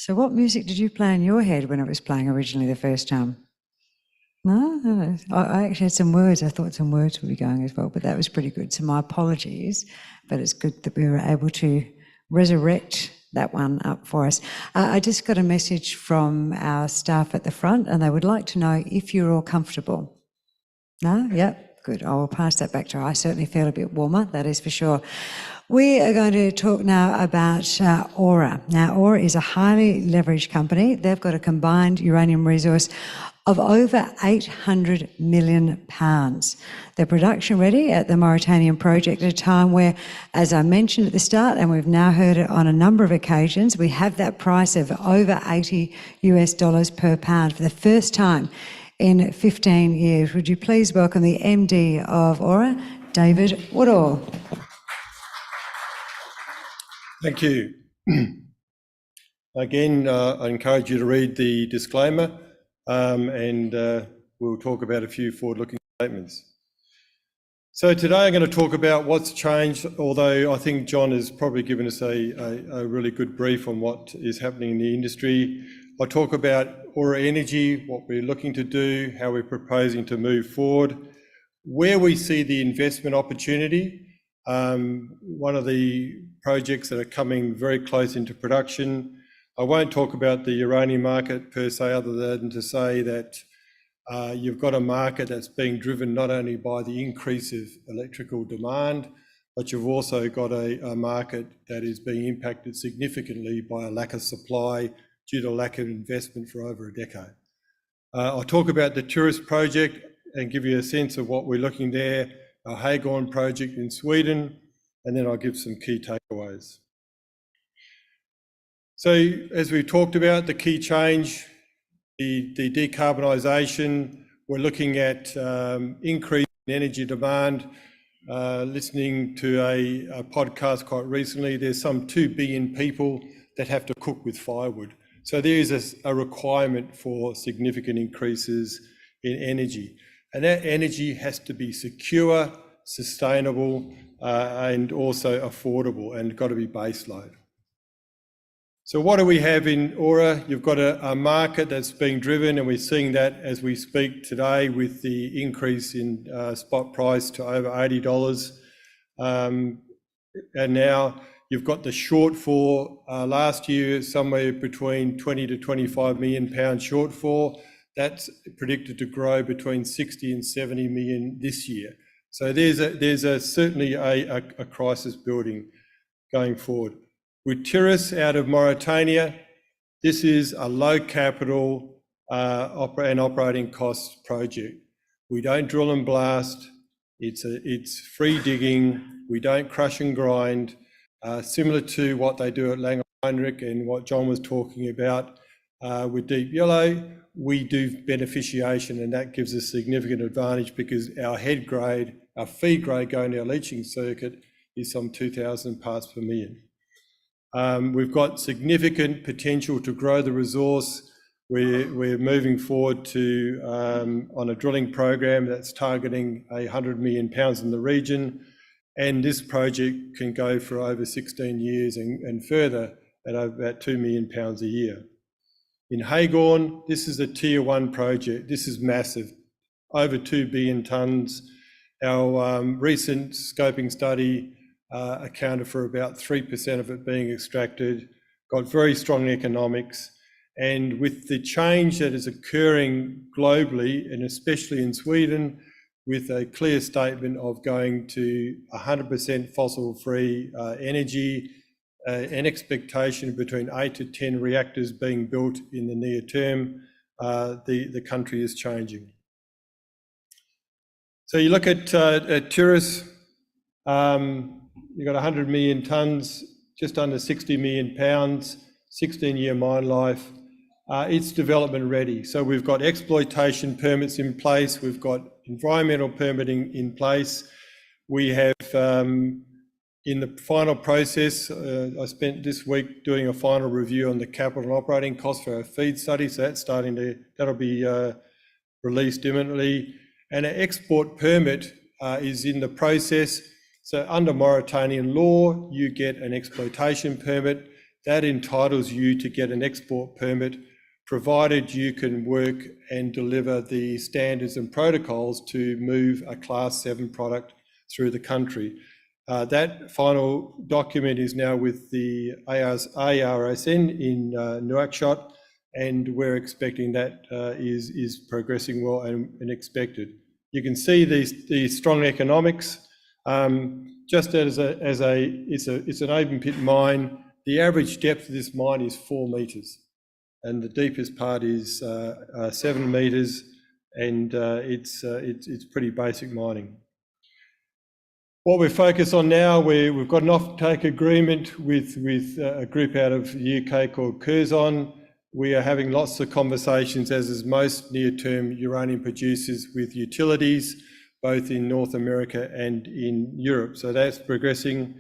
So what music did you play in your head when it was playing originally the first time? No. I actually had some words. I thought some words would be going as well, but that was pretty good. So my apologies, but it's good that we were able to resurrect that one up for us. I just got a message from our staff at the front, and they would like to know if you're all comfortable. No? Yep. Good. I will pass that back to her. I certainly feel a bit warmer, that is for sure. We are going to talk now about Aura. Now, Aura is a highly leveraged company. They've got a combined uranium resource of over 800 million pounds. They're production ready at the Mauritanian project at a time where, as I mentioned at the start, and we've now heard it on a number of occasions, we have that price of over $80 per pound for the first time in 15 years. Would you please welcome the MD of Aura, David Woodall. Thank you. Again, I encourage you to read the disclaimer, and we'll talk about a few forward-looking statements. So today I'm going to talk about what's changed, although I think John has probably given us a really good brief on what is happening in the industry. I'll talk about Aura Energy, what we're looking to do, how we're proposing to move forward, where we see the investment opportunity. One of the projects that are coming very close into production. I won't talk about the uranium market per se, other than to say that you've got a market that's being driven not only by the increase of electrical demand, but you've also got a market that is being impacted significantly by a lack of supply due to lack of investment for over a decade. I'll talk about the tourist project and give you a sense of what we're looking there, our Häggån project in Sweden, and then I'll give some key takeaways. So as we talked about, the key change, the decarbonisation, we're looking at increase in energy demand. Listening to a podcast quite recently, there's some 2 billion people that have to cook with firewood. So there is a requirement for significant increases in energy. And that energy has to be secure, sustainable, and also affordable, and got to be baseload. So what do we have in Aura? You've got a market that's being driven, and we're seeing that as we speak today with the increase in spot price to over $80. And now you've got the shortfall last year, somewhere between 20 to 25 million pound shortfall. That's predicted to grow between 60 and 70 million this year. So there's certainly a crisis building going forward. With Tiris out of Mauritania, this is a low capital and operating costs project. We don't drill and blast. It's free digging. We don't crush and grind. Similar to what they do at Langer Heinrich and what John was talking about with Deep Yellow, we do beneficiation, and that gives us significant advantage because our head grade, our feed grade going to our leaching circuit is some 2,000 parts per million. We've got significant potential to grow the resource. We're moving forward to on a drilling program that's targeting 100 million pounds in the region, and this project can go for over 16 years and further at about 2 million pounds a year. In Häggån, this is a tier 1 project. This is massive, over 2 billion tonnes. Our recent scoping study accounted for about 3% of it being extracted, got very strong economics. And with the change that is occurring globally, and especially in Sweden, with a clear statement of going to 100% fossil-free energy, an expectation between 8 to 10 reactors being built in the near term, the country is changing. So you look at Tiris, you've got 100 million tonnes, just under 60 million pounds, 16-year mine life. It's development ready. So we've got exploitation permits in place. We've got environmental permitting in place. We have, in the final process, I spent this week doing a final review on the capital and operating costs for our feed study. So that's that'll be released imminently. And an export permit is in the process. So under Mauritanian law, you get an exploitation permit. that entitles you to get an export permit, provided you can work and deliver the standards and protocols to move a Class 7 product through the country. That final document is now with the ARSN in Nouakchott, and we're expecting that is progressing well and expected. You can see these strong economics. Just as it's an open pit mine, the average depth of this mine is 4 meters, and the deepest part is 7 meters, and it's pretty basic mining. What we're focused on now, we've got an offtake agreement with a group out of the UK called Curzon. We are having lots of conversations, as is most near-term uranium producers, with utilities, both in North America and in Europe. So that's progressing.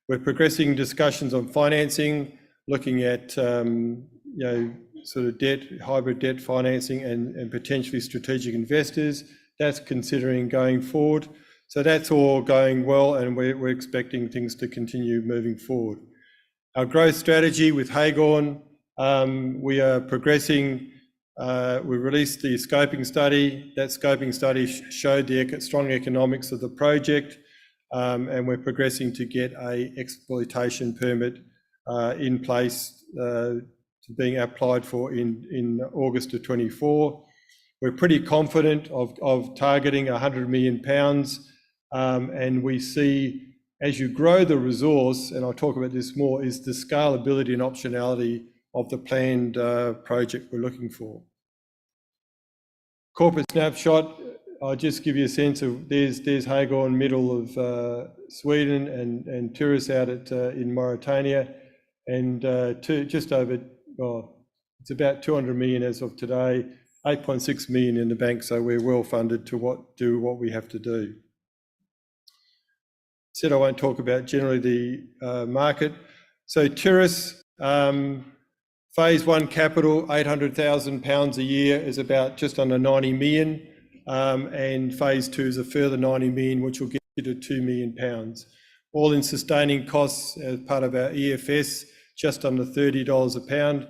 We're progressing discussions on financing, looking at sort of debt, hybrid debt financing, and potentially strategic investors. That's considering going forward. So that's all going well, and we're expecting things to continue moving forward. Our growth strategy with Hagorn, we are progressing. We released the scoping study. That scoping study showed the strong economics of the project, and we're progressing to get an exploitation permit in place to being applied for in August of 24. We're pretty confident of targeting 100 million pounds, and we see, as you grow the resource, and I'll talk about this more, is the scalability and optionality of the planned project we're looking for. Corporate snapshot, I'll just give you a sense of, there's Hagorn, middle of Sweden, and Turris out in Mauritania, and just over, it's about 200 million as of today, 8.6 million in the bank, so we're well funded to do what we have to do. Said I won't talk about generally the market. So Turris, phase 1 capital, £800,000 a year, is about just under 90 million, and phase 2 is a further 90 million, which will get you to £2 million. All in sustaining costs as part of our EFS, just under $30 a pound,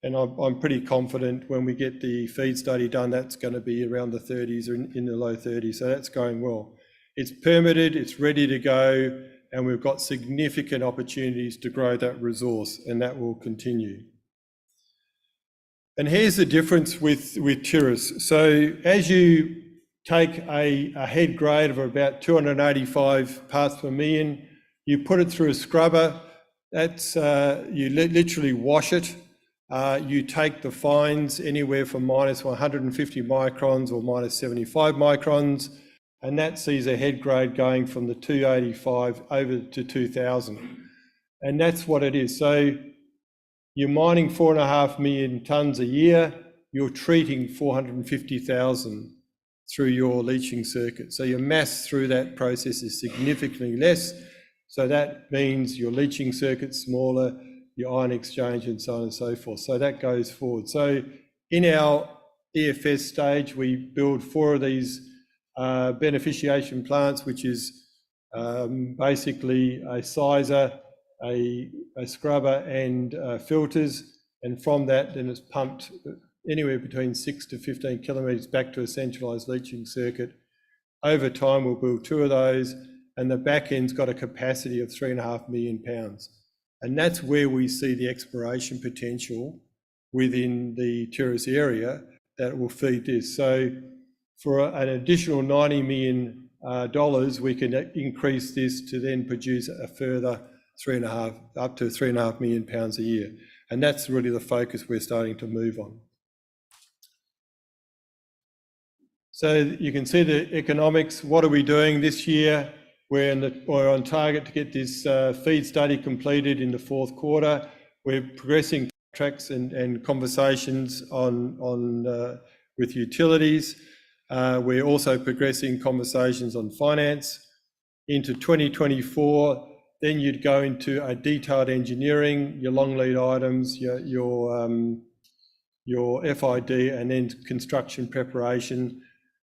and I'm pretty confident when we get the feed study done, that's going to be around the 30s or in the low 30s, so that's going well. It's permitted, it's ready to go, and we've got significant opportunities to grow that resource, and that will continue. And here's the difference with Turris. So as you take a head grade of about 285 parts per million, you put it through a scrubber, that's, you literally wash it. You take the fines anywhere from minus 150 microns or minus 75 microns, and that sees a head grade going from the 285 over to 2000. And that's what it is. So you're mining 4.5 million tonnes a year, you're treating 450,000 through your leaching circuit. So your mass through that process is significantly less. So that means your leaching circuit's smaller, your ion exchange, and so on and so forth. So that goes forward. So in our EFS stage, we build 4 of these beneficiation plants, which is basically a sizer, a scrubber, and filters, and from that then it's pumped anywhere between 6 to 15 kilometres back to a centralised leaching circuit. Over time we'll build 2 of those, and the back end's got a capacity of 3.5 million pounds, and that's where we see the exploration potential within the Turris area that will feed this. So for an additional $90 million, we can increase this to then produce a further up to 3.5 million pounds a year. And that's really the focus we're starting to move on. So you can see the economics. What are we doing this year? We're on target to get this feed study completed in the 4th quarter. We're progressing tracks and conversations with utilities. We're also progressing conversations on finance. Into 2024, then you'd go into a detailed engineering, your long lead items, your FID, and then construction preparation.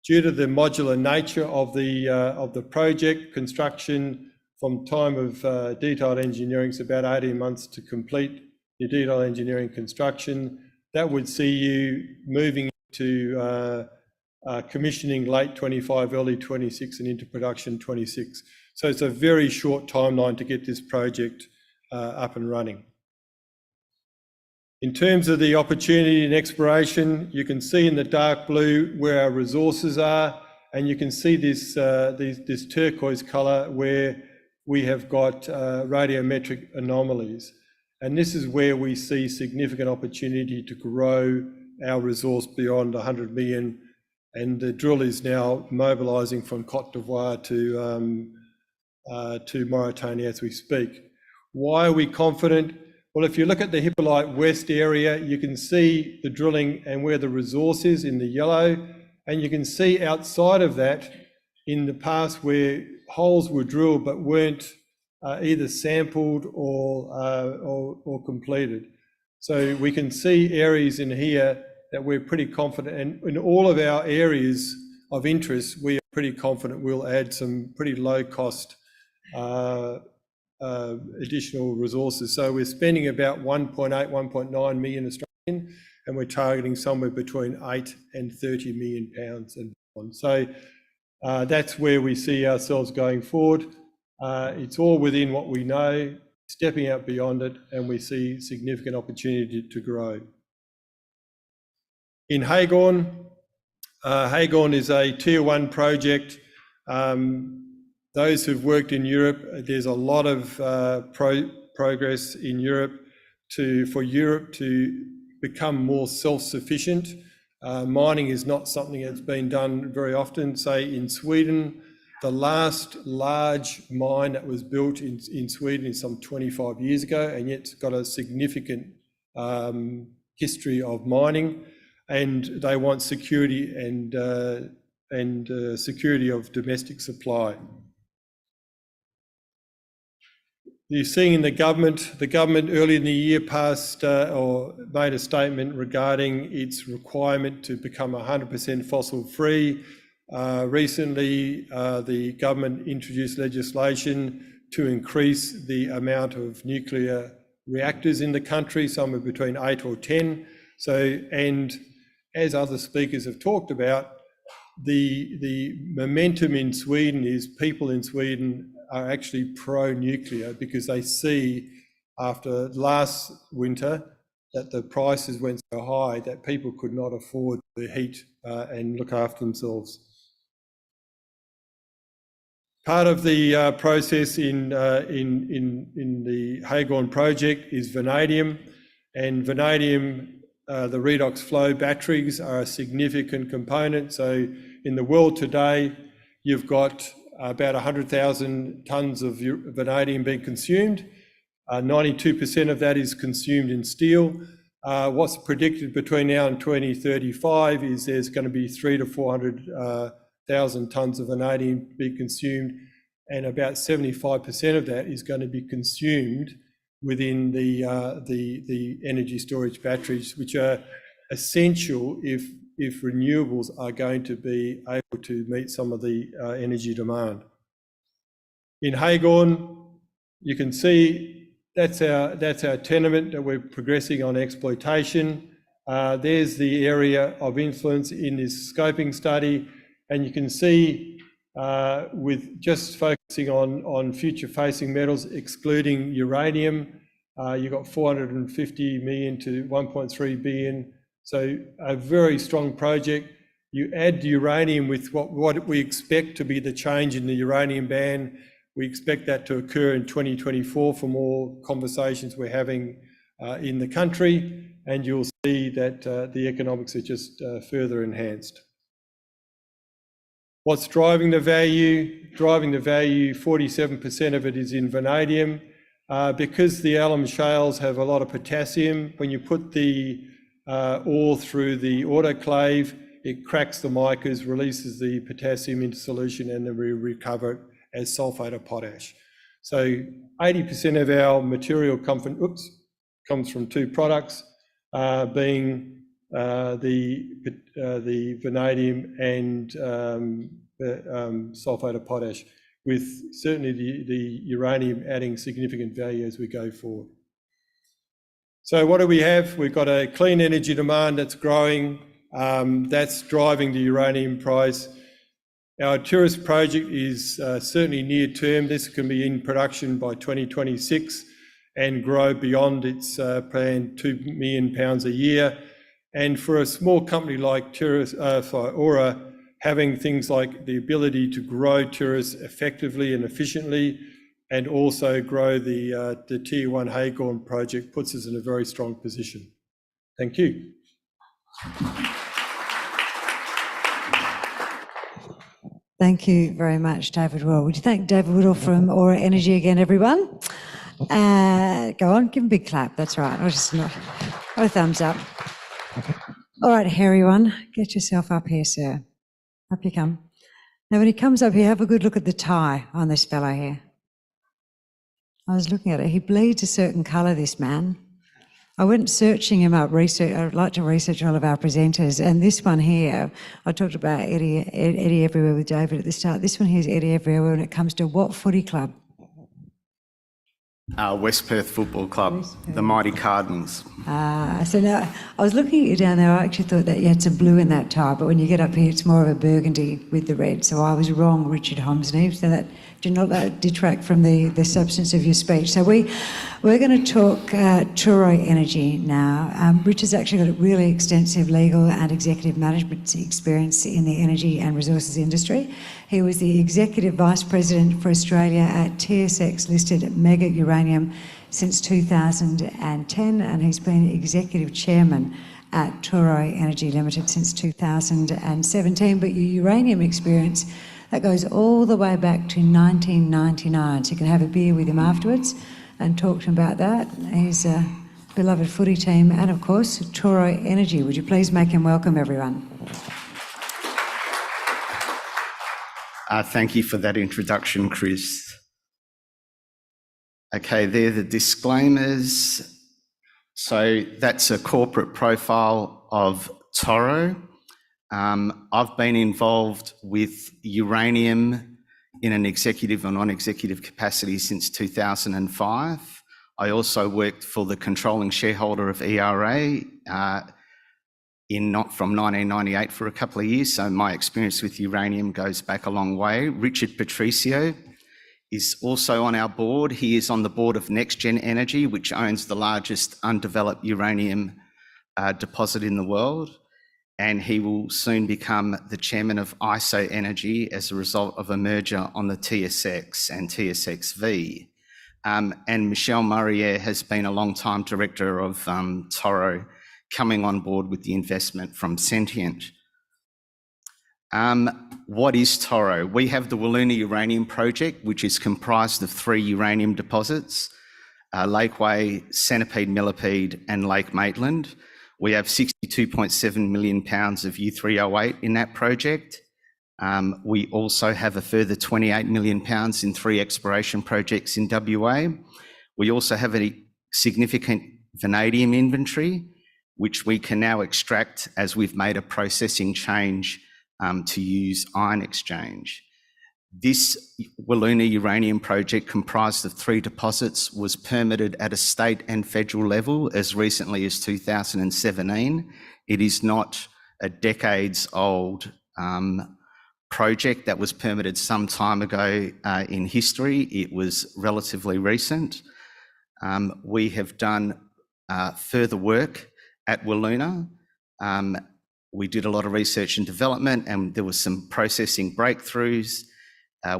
Due to the modular nature of the project, construction from time of detailed engineering is about 18 months to complete your detail engineering construction. That would see you moving to commissioning late 25, early 26 and into production 26. So it's a very short timeline to get this project up and running. In terms of the opportunity and exploration, you can see in the dark blue where our resources are, and you can see this, this turquoise colour where we have got radiometric anomalies. And this is where we see significant opportunity to grow our resource beyond 100 million. And the drill is now mobilising from Côte d'Ivoire to Mauritania as we speak. Why are we confident? Well, if you look at the Hippolyte West area, you can see the drilling and where the resource is in the yellow, and you can see outside of that in the past where holes were drilled but weren't either sampled or completed. So we can see areas in here that we're pretty confident, and in all of our areas of interest, we are pretty confident we'll add some pretty low cost additional resources. So we're spending about 1.8, 1.9 million Australian, and we're targeting somewhere between 8 and 30 million pounds and beyond. So that's where we see ourselves going forward. It's all within what we know, stepping out beyond it, and we see significant opportunity to grow. In Hagon, Hagon is a Tier 1 project. Those who've worked in Europe, there's a lot of progress in Europe for Europe to become more self-sufficient. Mining is not something that's been done very often. Say in Sweden, the last large mine that was built in Sweden is some 25 years ago, and yet it's got a significant history of mining, and they want security and security of domestic supply. You're seeing in the government earlier in the year passed or made a statement regarding its requirement to become 100% fossil free. Recently, the government introduced legislation to increase the amount of nuclear reactors in the country, somewhere between 8 or 10. So, and as other speakers have talked about, the momentum in Sweden is people in Sweden are actually pro-nuclear because they see after last winter that the prices went so high that people could not afford the heat and look after themselves. Part of the process in the Hagon project is vanadium, and vanadium, the redox flow batteries are a significant component. So in the world today, you've got about 100,000 tonnes of vanadium being consumed. 92% of that is consumed in steel. What's predicted between now and 2035 is there's going to be 300,000 to 400,000 tonnes of vanadium be consumed, and about 75% of that is going to be consumed within the energy storage batteries, which are essential if renewables are going to be able to meet some of the energy demand. In Hagon, you can see that's our tenement that we're progressing on exploitation. There's the area of influence in this scoping study, and you can see with just focusing on future-facing metals, excluding uranium, you've got 450 million to 1.3 billion. So a very strong project. You add the uranium with what we expect to be the change in the uranium ban. We expect that to occur in 2024 from all conversations we're having in the country, and you'll see that the economics are just further enhanced. What's driving the value? Driving the value, 47% of it is in vanadium. Because the alum shales have a lot of potassium, when you put the ore through the autoclave, it cracks the micas, releases the potassium into solution, and then we recover it as sulfate of potash. So 80% of our material comes from two products, being the vanadium and sulfate of potash, with certainly the uranium adding significant value as we go forward. So what do we have? We've got a clean energy demand that's growing. That's driving the uranium price. Our tourist project is certainly near term. This can be in production by 2026 and grow beyond its planned £2 million a year. And for a small company like Aura, having things like the ability to grow tourists effectively and efficiently, and also grow the Tier 1 Hagorn project, puts us in a very strong position. Thank you. Thank you very much, David Woodall. Would you thank David Woodall from Aura Energy again, everyone? Go on, give him a big clap. That's right. Or just not a thumbs up. All right, hairy one, get yourself up here, sir. Up you come. Now, when he comes up here, have a good look at the tie on this fellow here. I was looking at it. He bleeds a certain colour, this man. I went searching him up, I'd like to research all of our presenters, and this one here, I talked about Eddie Everywhere with David at the start. This one here is Eddie Everywhere when it comes to what footy club? West Perth Football Club, the Mighty Cardinals. So now, I was looking at you down there, I actually thought that you had some blue in that tie, but when you get up here, it's more of a burgundy with the red. So I was wrong, Richard Homsany, so that did not detract from the substance of your speech. So we're going to talk Toro Energy now. Richard's actually got a really extensive legal and executive management experience in the energy and resources industry. He was the Executive Vice President for Australia at TSX listed Mega Uranium since 2010, and he's been Executive Chairman at Toro Energy Ltd since 2017. But your uranium experience, that goes all the way back to 1999. So you can have a beer with him afterwards and talk to him about that. He's a beloved footy team and, of course, Toro Energy. Would you please make him welcome, everyone? Thank you for that introduction, Chris. Okay, they're the disclaimers. So that's a corporate profile of Toro. I've been involved with uranium in an executive or non-executive capacity since 2005. I also worked for the controlling shareholder of ERA from 1998 for a couple of years, so my experience with uranium goes back a long way. Richard Patricio is also on our board. He is on the board of NextGen Energy, which owns the largest undeveloped uranium deposit in the world, and he will soon become the chairman of ISO Energy as a result of a merger on the TSX and TSXV. And Michelle Murrier has been a long-time director of Toro, coming on board with the investment from Sentient. What is Toro? We have the Wiluna Uranium Project, which is comprised of 3 uranium deposits, Lakeway, Centipede, Millipede and Lake Maitland. We have 62.7 million pounds of U3O8 in that project. We also have a further 28 million pounds in 3 exploration projects in WA. We also have a significant vanadium inventory, which we can now extract as we've made a processing change to use ion exchange. This Wiluna uranium project, comprised of 3 deposits, was permitted at a state and federal level as recently as 2017. It is not a decades-old project that was permitted some time ago in history. It was relatively recent. We have done further work at Wiluna. We did a lot of research and development, and there was some processing breakthroughs.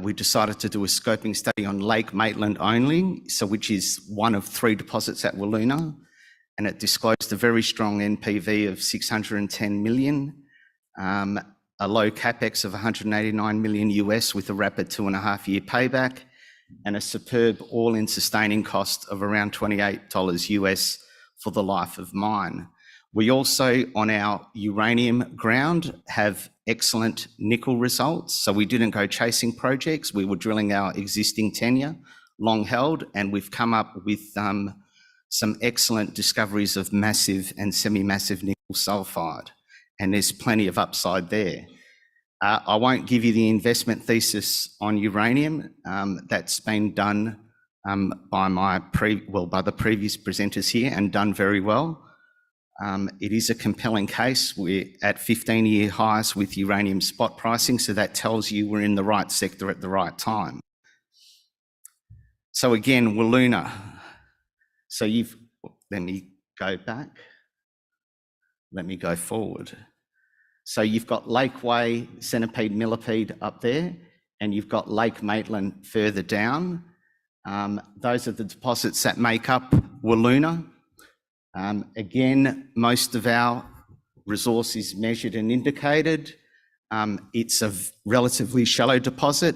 We decided to do a scoping study on Lake Maitland only, which is one of 3 deposits at Wiluna, and it disclosed a very strong NPV of 610 million, a low capex of 189 million US with a rapid 2.5-year payback, and a superb all-in sustaining cost of around $28 US for the life of mine. We also, on our uranium ground, have excellent nickel results. So we didn't go chasing projects. We were drilling our existing tenure, long held, and we've come up with some excellent discoveries of massive and semi-massive nickel sulfide, and there's plenty of upside there. I won't give you the investment thesis on uranium. That's been done by by the previous presenters here and done very well. It is a compelling case. We're at 15-year highs with uranium spot pricing, so that tells you we're in the right sector at the right time. So again, Wiluna. So let me go back. Let me go forward. So you've got Lakeway, Centipede, Millipede up there, and you've got Lake Maitland further down. Those are the deposits that make up Wiluna. Again, most of our resource is measured and indicated. It's a relatively shallow deposit.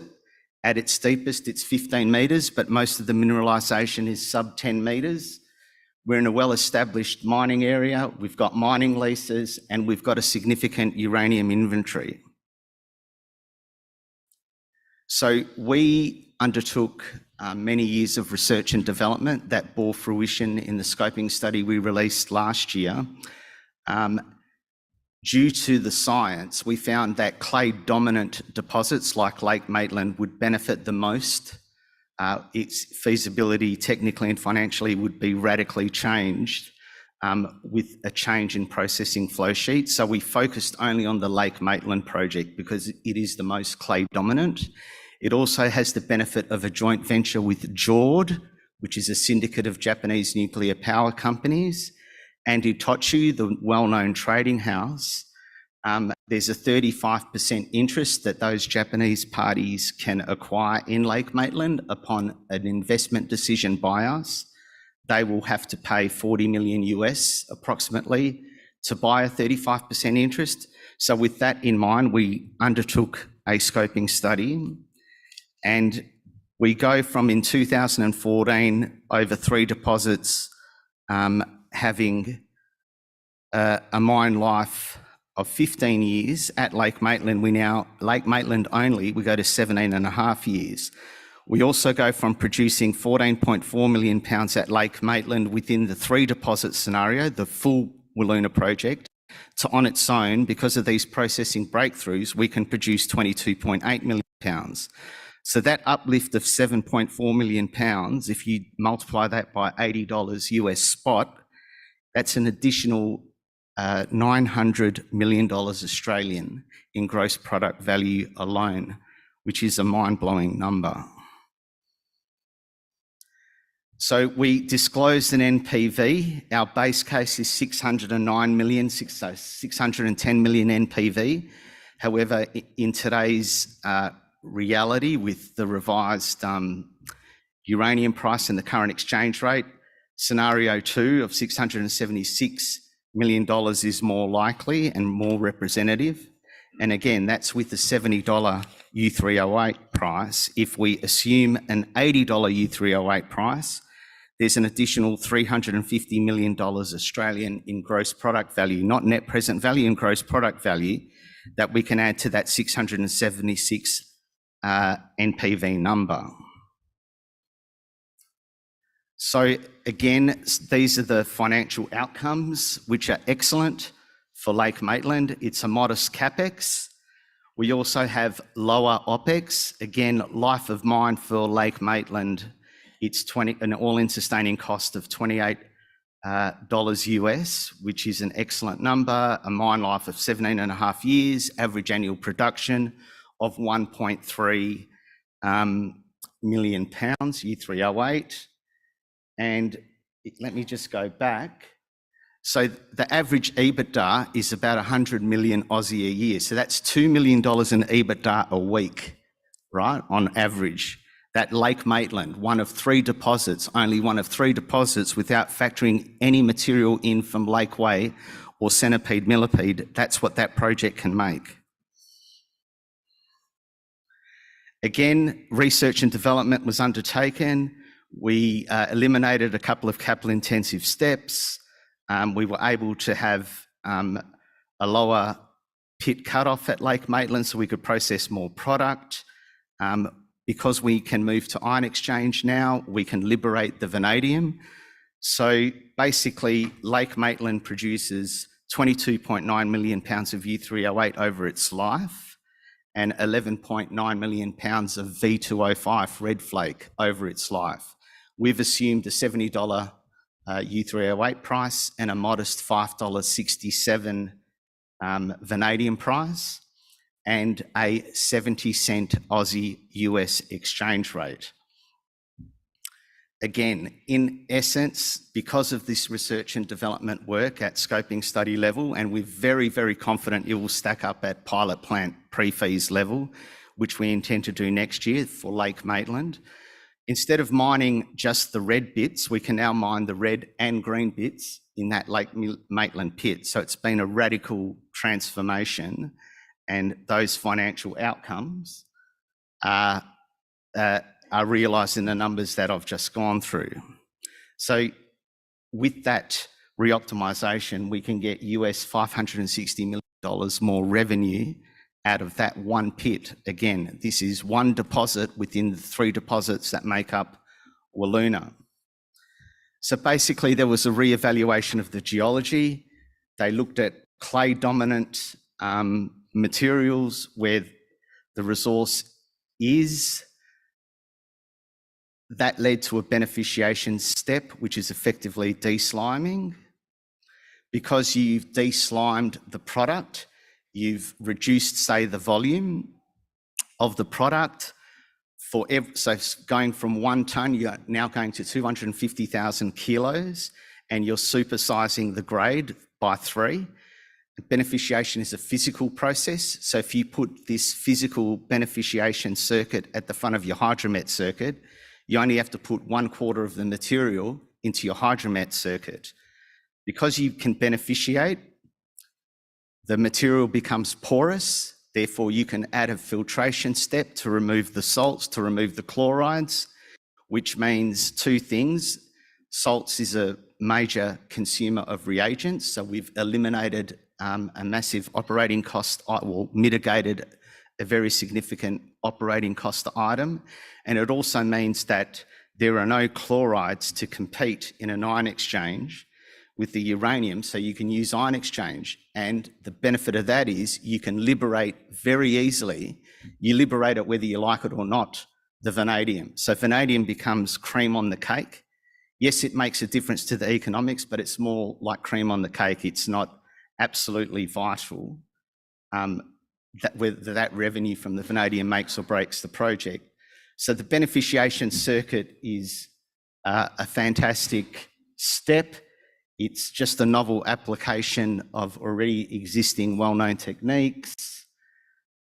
At its deepest, it's 15 metres, but most of the mineralisation is sub 10 metres. We're in a well-established mining area. We've got mining leases, and we've got a significant uranium inventory. So we undertook many years of research and development that bore fruition in the scoping study we released last year. Due to the science, we found that clay-dominant deposits like Lake Maitland would benefit the most. Its feasibility technically and financially would be radically changed with a change in processing flow sheet. So we focused only on the Lake Maitland project because it is the most clay-dominant. It also has the benefit of a joint venture with JORD, which is a syndicate of Japanese nuclear power companies, and Itochu, the well-known trading house. There's a 35% interest that those Japanese parties can acquire in Lake Maitland upon an investment decision by us. They will have to pay $40 million US approximately to buy a 35% interest. So with that in mind, we undertook a scoping study, and we go from in 2014 over 3 deposits having a mine life of 15 years. At Lake Maitland, Lake Maitland only, we go to 17.5 years. We also go from producing 14.4 million pounds at Lake Maitland within the 3 deposit scenario, the full Wiluna project, to on its own, because of these processing breakthroughs, we can produce 22.8 million pounds. So that uplift of 7.4 million pounds, if you multiply that by $80 US spot, that's an additional $900 million Australian in gross product value alone, which is a mind-blowing number. So we disclosed an NPV. Our base case is 610 million NPV. However, in today's reality, with the revised uranium price and the current exchange rate, scenario 2 of $676 million is more likely and more representative. And again, that's with the $70 U3O8 price. If we assume an $80 U3O8 price, there's an additional $350 million Australian in gross product value, not net present value, in gross product value, that we can add to that 676 NPV number. So again, these are the financial outcomes, which are excellent for Lake Maitland. It's a modest CapEx. We also have lower OpEx. Again, life of mine for Lake Maitland, it's an all-in sustaining cost of $28 US, which is an excellent number, a mine life of 17.5 years, average annual production of 1.3 million pounds, U3O8. And let me just go back. So the average EBITDA is about 100 million Aussie a year. So that's $2 million in EBITDA a week, right, on average. That Lake Maitland, one of 3 deposits, only one of 3 deposits without factoring any material in from Lakeway or Centipede, Millipede, that's what that project can make. Again, research and development was undertaken. We eliminated a couple of capital-intensive steps. We were able to have a lower pit cutoff at Lake Maitland so we could process more product. Because we can move to ion exchange now, we can liberate the vanadium. So basically, Lake Maitland produces 22.9 million pounds of U3O8 over its life and 11.9 million pounds of V2O5 red flake over its life. we've assumed a $70 U3O8 price and a modest $5.67 vanadium price, and a 70-cent Aussie US exchange rate. Again, in essence, because of this research and development work at scoping study level, and we're very, very confident it will stack up at pilot plant pre-feas level, which we intend to do next year for Lake Maitland. Instead of mining just the red bits, we can now mine the red and green bits in that Lake Maitland pit. So it's been a radical transformation, and those financial outcomes are realised in the numbers that I've just gone through. So with that reoptimisation, we can get US $560 million more revenue out of that one pit. Again, this is one deposit within the 3 deposits that make up Wiluna. So basically there was a re-evaluation of the geology. They looked at clay dominant materials where the resource is. That led to a beneficiation step, which is effectively desliming. Because you've deslimed the product, you've reduced, say, the volume of the product. So going from 1 tonne, you're now going to 250,000 kilos, and you're supersizing the grade by 3. Beneficiation is a physical process. So if you put this physical beneficiation circuit at the front of your hydromet circuit, you only have to put 1/4 of the material into your hydromet circuit. Because you can beneficiate, the material becomes porous, therefore you can add a filtration step to remove the salts, to remove the chlorides, which means 2 things. Salts is a major consumer of reagents, so we've eliminated a massive operating cost, well, mitigated a very significant operating cost item. And it also means that there are no chlorides to compete in an ion exchange with the uranium, so you can use ion exchange. And the benefit of that is you can liberate very easily, you liberate it whether you like it or not, the vanadium. So vanadium becomes cream on the cake. Yes, it makes a difference to the economics, but it's more like cream on the cake. It's not absolutely vital whether that revenue from the vanadium makes or breaks the project. So the beneficiation circuit is a fantastic step. It's just a novel application of already existing well-known techniques.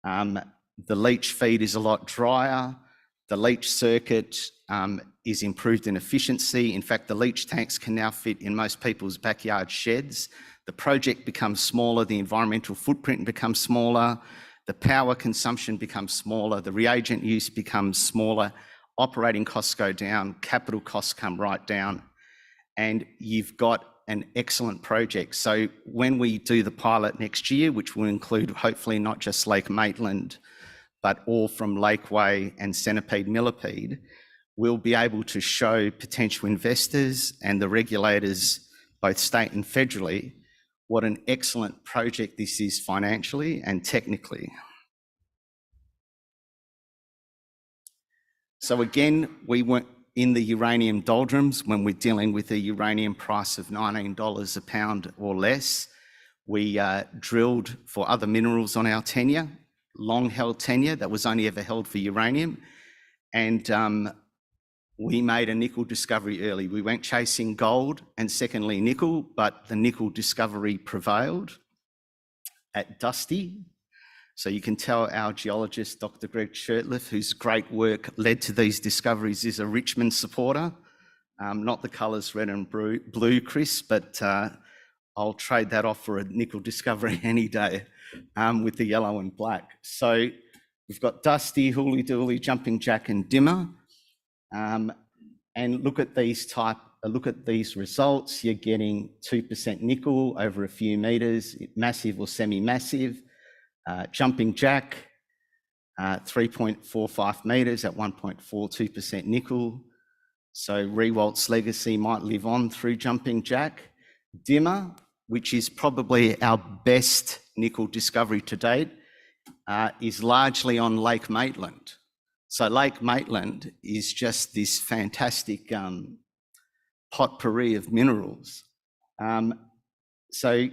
The leach feed is a lot drier. The leach circuit is improved in efficiency. In fact, the leach tanks can now fit in most people's backyard sheds. The project becomes smaller, the environmental footprint becomes smaller, the power consumption becomes smaller, the reagent use becomes smaller, operating costs go down, capital costs come right down, and you've got an excellent project. So when we do the pilot next year, which will include hopefully not just Lake Maitland, but all from Lakeway and Centipede Millipede, we'll be able to show potential investors and the regulators, both state and federally, what an excellent project this is financially and technically. So again, we weren't in the uranium doldrums when we're dealing with a uranium price of $19 a pound or less. We drilled for other minerals on our tenure, long held tenure that was only ever held for uranium. And we made a nickel discovery early. We went chasing gold and secondly nickel, but the nickel discovery prevailed at Dusty. So you can tell our geologist, Dr. Greg Shirtliff, whose great work led to these discoveries, is a Richmond supporter. Not the colours red and blue, Chris, but I'll trade that off for a nickel discovery any day with the yellow and black. So we've got Dusty, Hooly Dooly, Jumping Jack and Dimmer. And look at these results. You're getting 2% nickel over a few meters, massive or semi-massive. Jumping Jack, 3.45 meters at 1.42% nickel. So Rewalt's legacy might live on through Jumping Jack. Dimmer, which is probably our best nickel discovery to date, is largely on Lake Maitland. So Lake Maitland is just this fantastic potpourri of minerals. So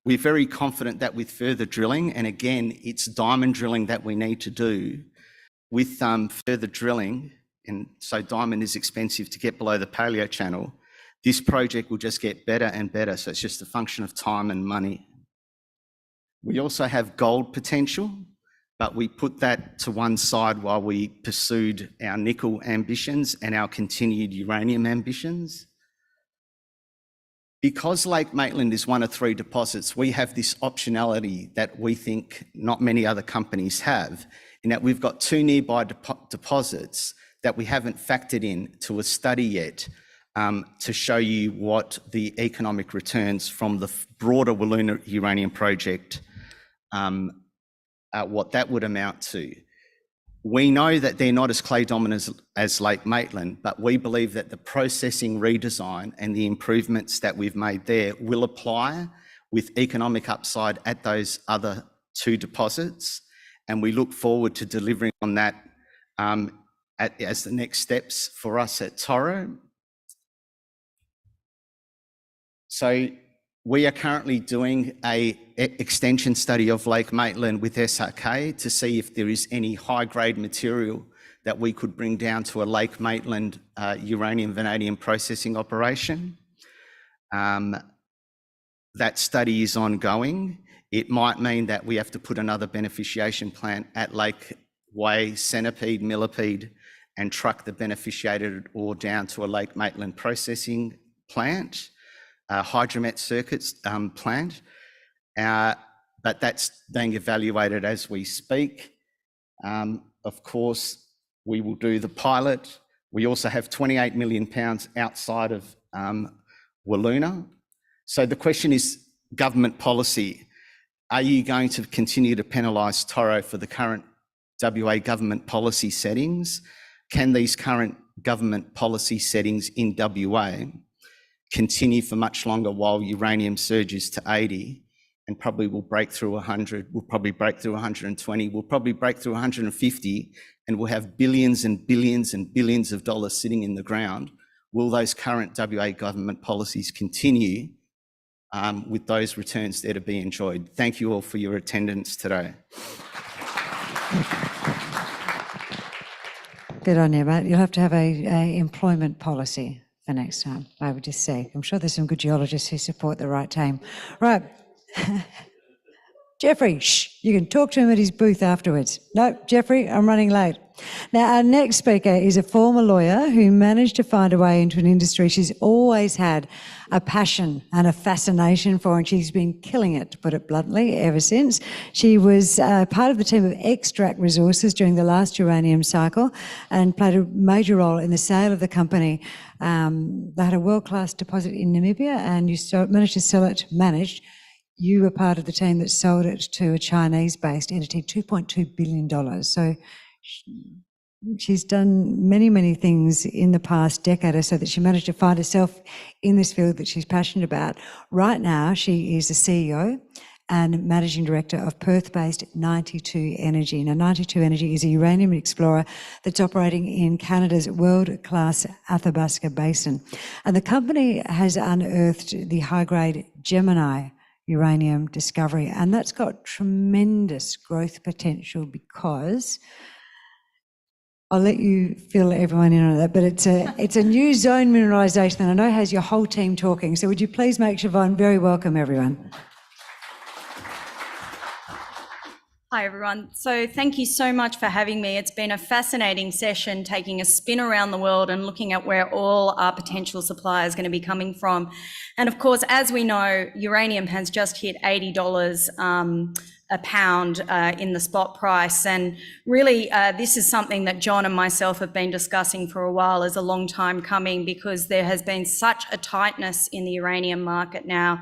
we're very confident that with further drilling, and again, it's diamond drilling that we need to do, with further drilling, and so diamond is expensive to get below the paleo channel, this project will just get better and better. So it's just a function of time and money. We also have gold potential, but we put that to one side while we pursued our nickel ambitions and our continued uranium ambitions. Because Lake Maitland is one of 3 deposits, we have this optionality that we think not many other companies have, in that we've got 2 nearby deposits that we haven't factored in to a study yet, to show you what the economic returns from the broader Wiluna uranium project, what that would amount to. We know that they're not as clay dominant as Lake Maitland, but we believe that the processing redesign and the improvements that we've made there will apply with economic upside at those other 2 deposits. And we look forward to delivering on that as the next steps for us at Toro. So we are currently doing an extension study of Lake Maitland with SRK to see if there is any high-grade material that we could bring down to a Lake Maitland uranium vanadium processing operation. That study is ongoing. It might mean that we have to put another beneficiation plant at Lake Way, Centipede, Millipede, and truck the beneficiated ore down to a Lake Maitland processing plant, hydromet circuits plant. But that's being evaluated as we speak. Of course, we will do the pilot. We also have 28 million pounds outside of Wiluna. So the question is government policy. Are you going to continue to penalise Toro for the current WA government policy settings? Can these current government policy settings in WA continue for much longer while uranium surges to 80 and probably will break through 100, will probably break through 120, will probably break through 150, and we'll have billions and billions and billions of dollars sitting in the ground? Will those current WA government policies continue with those returns there to be enjoyed? Thank you all for your attendance today. Good on you, mate. You'll have to have a employment policy for next time, I would just say. I'm sure there's some good geologists who support the right team. Right. Jeffrey, shh, you can talk to him at his booth afterwards. No, Jeffrey, I'm running late. Now, our next speaker is a former lawyer who managed to find a way into an industry she's always had a passion and a fascination for, and she's been killing it, to put it bluntly, ever since. She was part of the team of Extract Resources during the last uranium cycle and played a major role in the sale of the company. They had a world-class deposit in Namibia, and you managed to sell it, You were part of the team that sold it to a Chinese-based entity, $2.2 billion. So she's done many, many things in the past decade or so that she managed to find herself in this field that she's passionate about. Right now, she is the CEO and Managing Director of Perth-based 92 Energy. Now, 92 Energy is a uranium explorer that's operating in Canada's world-class Athabasca Basin. And the company has unearthed the high-grade Gemini uranium discovery, and that's got tremendous growth potential because I'll let you fill everyone in on that, but it's a new zone mineralisation that I know has your whole team talking. So would you please make Siobhan very welcome, everyone. Hi everyone. So thank you so much for having me. It's been a fascinating session, taking a spin around the world and looking at where all our potential supply is going to be coming from. And of course, as we know, uranium has just hit $80 a pound in the spot price. And really, this is something that John and myself have been discussing for a while, is a long time coming, because there has been such a tightness in the uranium market now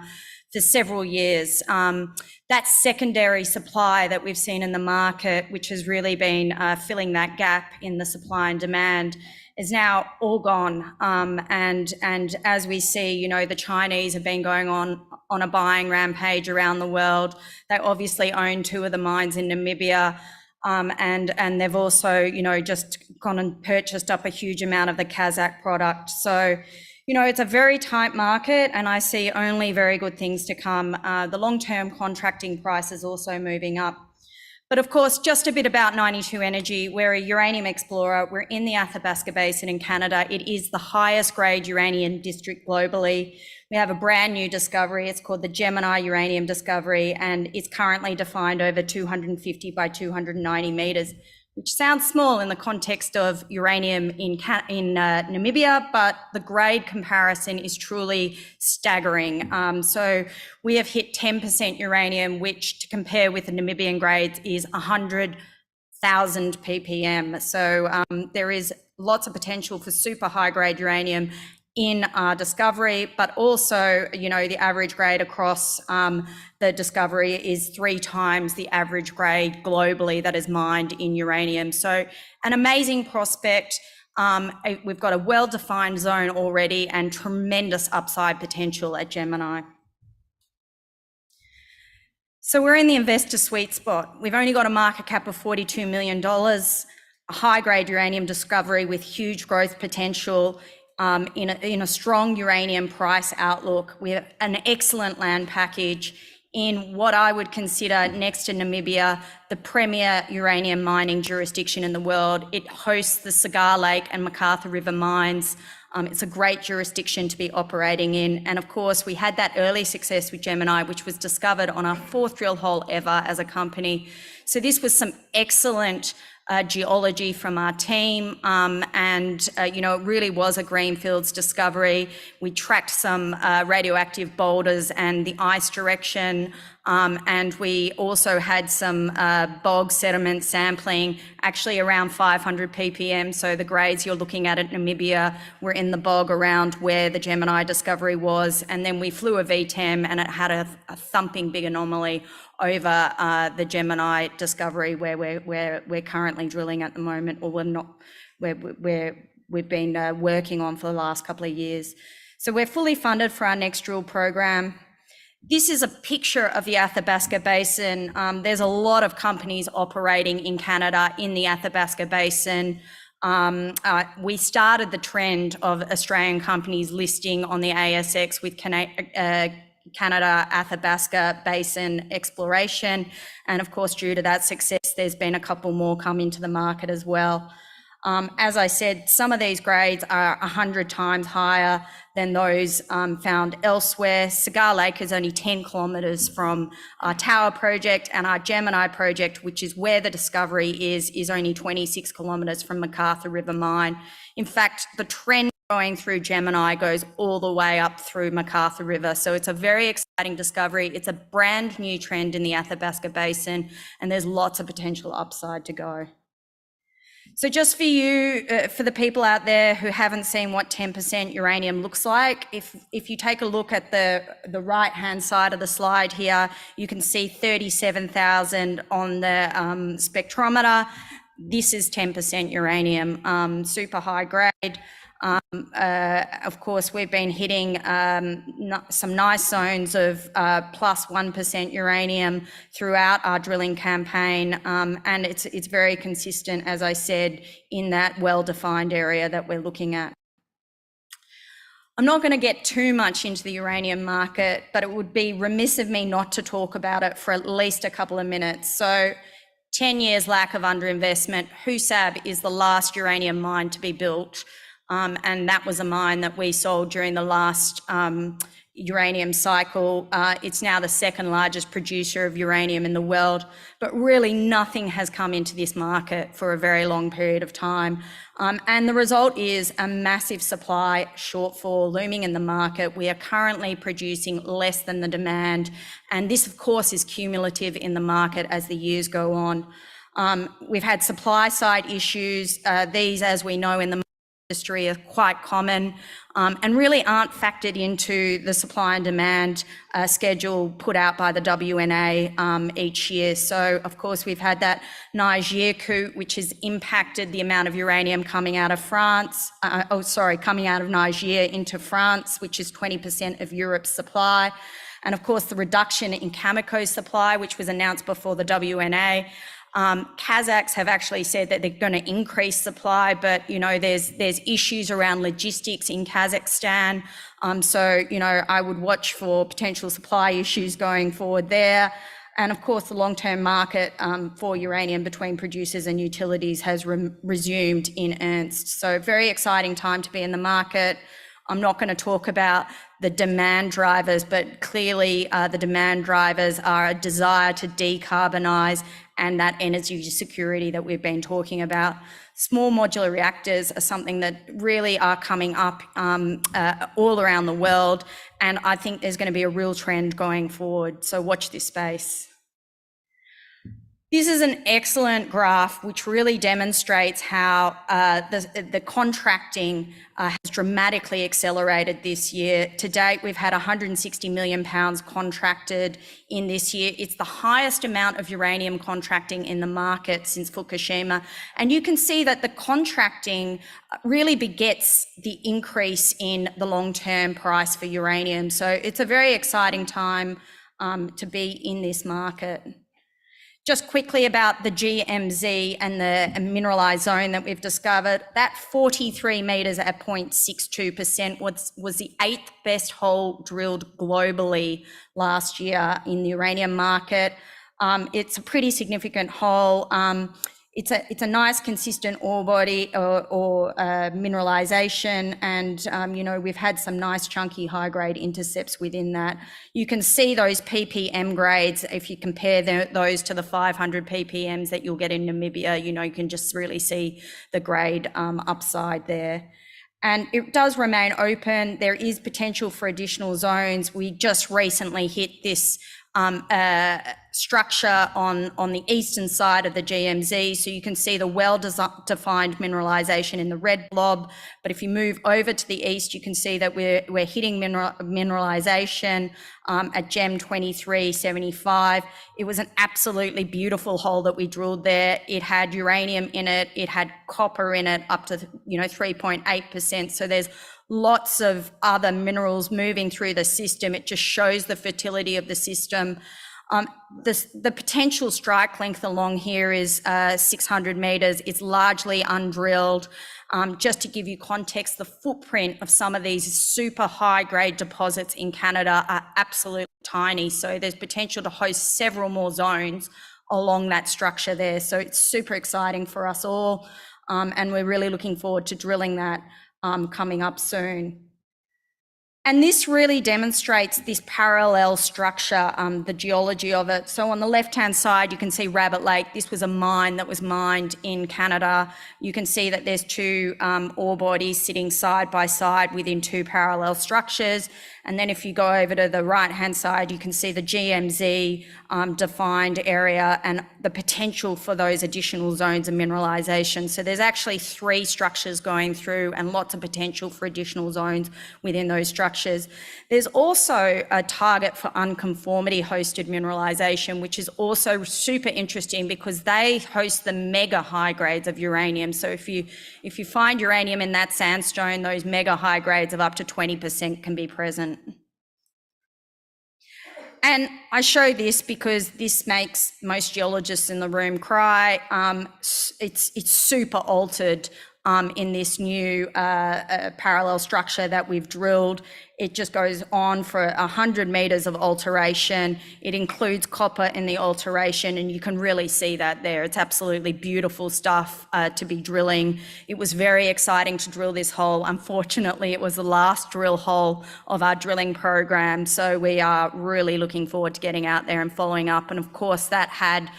for several years. That secondary supply that we've seen in the market, which has really been filling that gap in the supply and demand, is now all gone. And as we see, you know, the Chinese have been going on a buying rampage around the world. They obviously own 2 of the mines in Namibia. And they've also, just gone and purchased up a huge amount of the Kazakh product. So, it's a very tight market, and I see only very good things to come. The long-term contracting price is also moving up. But of course, just a bit about 92 Energy. We're a uranium explorer. We're in the Athabasca Basin in Canada. It is the highest grade uranium district globally. We have a brand new discovery. It's called the Gemini Uranium Discovery, and it's currently defined over 250 by 290 meters, which sounds small in the context of uranium in Namibia, but the grade comparison is truly staggering. So we have hit 10% uranium, which to compare with the Namibian grades is 100,000 ppm. So there is lots of potential for super high grade uranium in our discovery, but also, the average grade across the discovery is 3 times the average grade globally that is mined in uranium. So an amazing prospect. We've got a well-defined zone already and tremendous upside potential at Gemini. So we're in the investor sweet spot. We've only got a market cap of $42 million, a high-grade uranium discovery with huge growth potential, in a strong uranium price outlook. We have an excellent land package in what I would consider, next to Namibia, the premier uranium mining jurisdiction in the world. It hosts the Cigar Lake and McArthur River mines. It's a great jurisdiction to be operating in. And of course, we had that early success with Gemini, which was discovered on our 4th drill hole ever as a company. So this was some excellent geology from our team, and it really was a greenfields discovery. We tracked some radioactive boulders and the ice direction, and we also had some bog sediment sampling, actually around 500 ppm. So the grades you're looking at Namibia were in the bog around where the Gemini discovery was, and then we flew a VTEM and it had a thumping big anomaly over the Gemini discovery where we're currently drilling at the moment, or we've been working on for the last couple of years. So we're fully funded for our next drill program. This is a picture of the Athabasca Basin. There's a lot of companies operating in Canada in the Athabasca Basin. We started the trend of Australian companies listing on the ASX with Canada Athabasca Basin exploration, and of course due to that success there's been a couple more come into the market as well. As I said, some of these grades are 100 times higher than those found elsewhere. Cigar Lake is only 10 kilometres from our Tower project, and our Gemini project, which is where the discovery is only 26 kilometres from McArthur River mine. In fact, the trend going through Gemini goes all the way up through McArthur River. So it's a very exciting discovery. It's a brand new trend in the Athabasca Basin, and there's lots of potential upside to go. So just for you, for the people out there who haven't seen what 10% uranium looks like, if you take a look at the right-hand side of the slide here, you can see 37,000 on the spectrometer. This is 10% uranium, super high grade. Of course, we've been hitting some nice zones of plus 1% uranium throughout our drilling campaign, and it's very consistent, as I said, in that well-defined area that we're looking at. I'm not going to get too much into the uranium market, but it would be remiss of me not to talk about it for at least a couple of minutes. So 10 years lack of underinvestment. Husab is the last uranium mine to be built. And that was a mine that we sold during the last uranium cycle. It's now the 2nd largest producer of uranium in the world, but really nothing has come into this market for a very long period of time. And the result is a massive supply shortfall looming in the market. We are currently producing less than the demand. And this, of course, is cumulative in the market as the years go on. We've had supply side issues. These, as we know in the industry, are quite common and really aren't factored into the supply and demand schedule put out by the WNA each year. So of course we've had that Niger coup, which has impacted the amount of uranium coming out of coming out of Niger into France, which is 20% of Europe's supply. And of course the reduction in Cameco's supply, which was announced before the WNA. Kazakhs have actually said that they're going to increase supply, but there's issues around logistics in Kazakhstan. So I would watch for potential supply issues going forward there. And of course, the long-term market for uranium between producers and utilities has resumed in earnest. So very exciting time to be in the market. I'm not going to talk about the demand drivers, but clearly the demand drivers are a desire to decarbonise and that energy security that we've been talking about. Small modular reactors are something that really are coming up all around the world, and I think there's going to be a real trend going forward, so watch this space. This is an excellent graph which really demonstrates how the contracting has dramatically accelerated this year. To date, we've had £160 million contracted in this year. It's the highest amount of uranium contracting in the market since Fukushima. And you can see that the contracting really begets the increase in the long-term price for uranium. So it's a very exciting time to be in this market. Just quickly about the GMZ and the mineralised zone that we've discovered, that 43 metres at 0.62% was the 8th best hole drilled globally last year in the uranium market. It's a pretty significant hole. It's a nice consistent ore body or mineralisation, and we've had some nice chunky high grade intercepts within that. You can see those ppm grades if you compare those to the 500 ppms that you'll get in Namibia. You can just really see the grade upside there. And it does remain open. There is potential for additional zones. We just recently hit this structure on the eastern side of the GMZ. So you can see the well-defined mineralisation in the red blob. But if you move over to the east, you can see that we're hitting mineralisation at GEM 2375. It was an absolutely beautiful hole that we drilled there. It had uranium in it. It had copper in it up to 3.8%. So there's lots of other minerals moving through the system. It just shows the fertility of the system. The potential strike length along here is 600 metres. It's largely undrilled. Just to give you context, the footprint of some of these super high grade deposits in Canada are absolutely tiny. So there's potential to host several more zones along that structure there. So it's super exciting for us all. And we're really looking forward to drilling that coming up soon. And this really demonstrates this parallel structure, the geology of it. So on the left-hand side, you can see Rabbit Lake. This was a mine that was mined in Canada. You can see that there's two ore bodies sitting side by side within two parallel structures. And then if you go over to the right-hand side, you can see the GMZ defined area and the potential for those additional zones of mineralisation. So there's actually 3 structures going through and lots of potential for additional zones within those structures. There's also a target for unconformity hosted mineralisation, which is also super interesting because they host the mega high grades of uranium. So if you find uranium in that sandstone, those mega high grades of up to 20% can be present. And I show this because this makes most geologists in the room cry. It's super altered in this new parallel structure that we've drilled. It just goes on for 100 metres of alteration. It includes copper in the alteration, and you can really see that there. It's absolutely beautiful stuff to be drilling. It was very exciting to drill this hole. Unfortunately, it was the last drill hole of our drilling program, so we are really looking forward to getting out there and following up. And of course, that had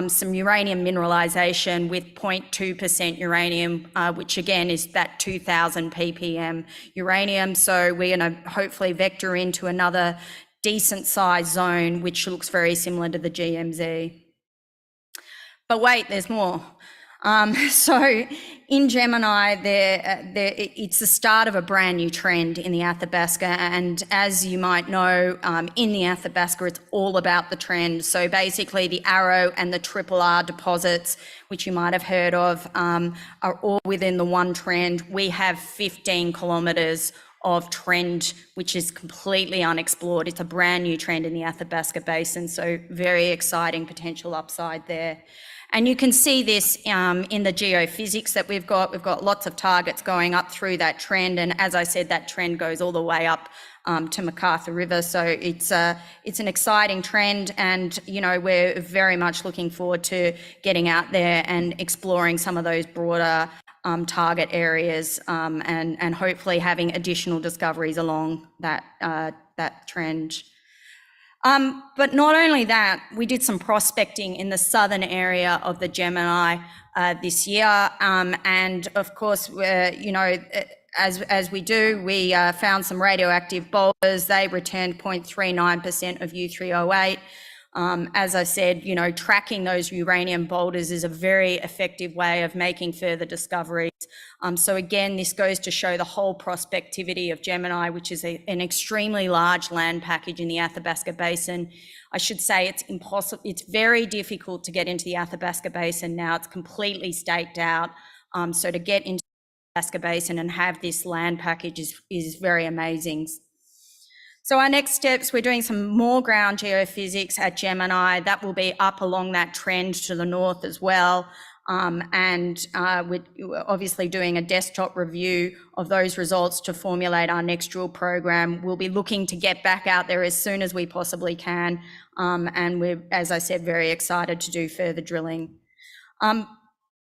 some uranium mineralisation with 0.2% uranium, which again is that 2000 ppm uranium. So we're going to hopefully vector into another decent size zone, which looks very similar to the GMZ. But wait, there's more. So in Gemini, it's the start of a brand new trend in the Athabasca. And as you might know, in the Athabasca, it's all about the trend. So basically the Arrow and the Triple R deposits, which you might have heard of, are all within the one trend. We have 15 kilometres of trend, which is completely unexplored. It's a brand new trend in the Athabasca Basin. So very exciting potential upside there. And you can see this in the geophysics that we've got. We've got lots of targets going up through that trend. And as I said, that trend goes all the way up to MacArthur River. So it's an exciting trend, and, you know, we're very much looking forward to getting out there and exploring some of those broader target areas, and hopefully having additional discoveries along that trend. But not only that, we did some prospecting in the southern area of the Gemini this year, and of course, you know, as we do, we found some radioactive boulders. They returned 0.39% of U3O8. As I said, you know, tracking those uranium boulders is a very effective way of making further discoveries. So again, this goes to show the whole prospectivity of Gemini, which is an extremely large land package in the Athabasca Basin. I should say it's impossible, it's very difficult to get into the Athabasca Basin now. It's completely staked out. So to get into the Athabasca Basin and have this land package is very amazing. So our next steps, we're doing some more ground geophysics at Gemini. That will be up along that trend to the north as well. And we're obviously doing a desktop review of those results to formulate our next drill program. We'll be looking to get back out there as soon as we possibly can. And we're, as I said, very excited to do further drilling.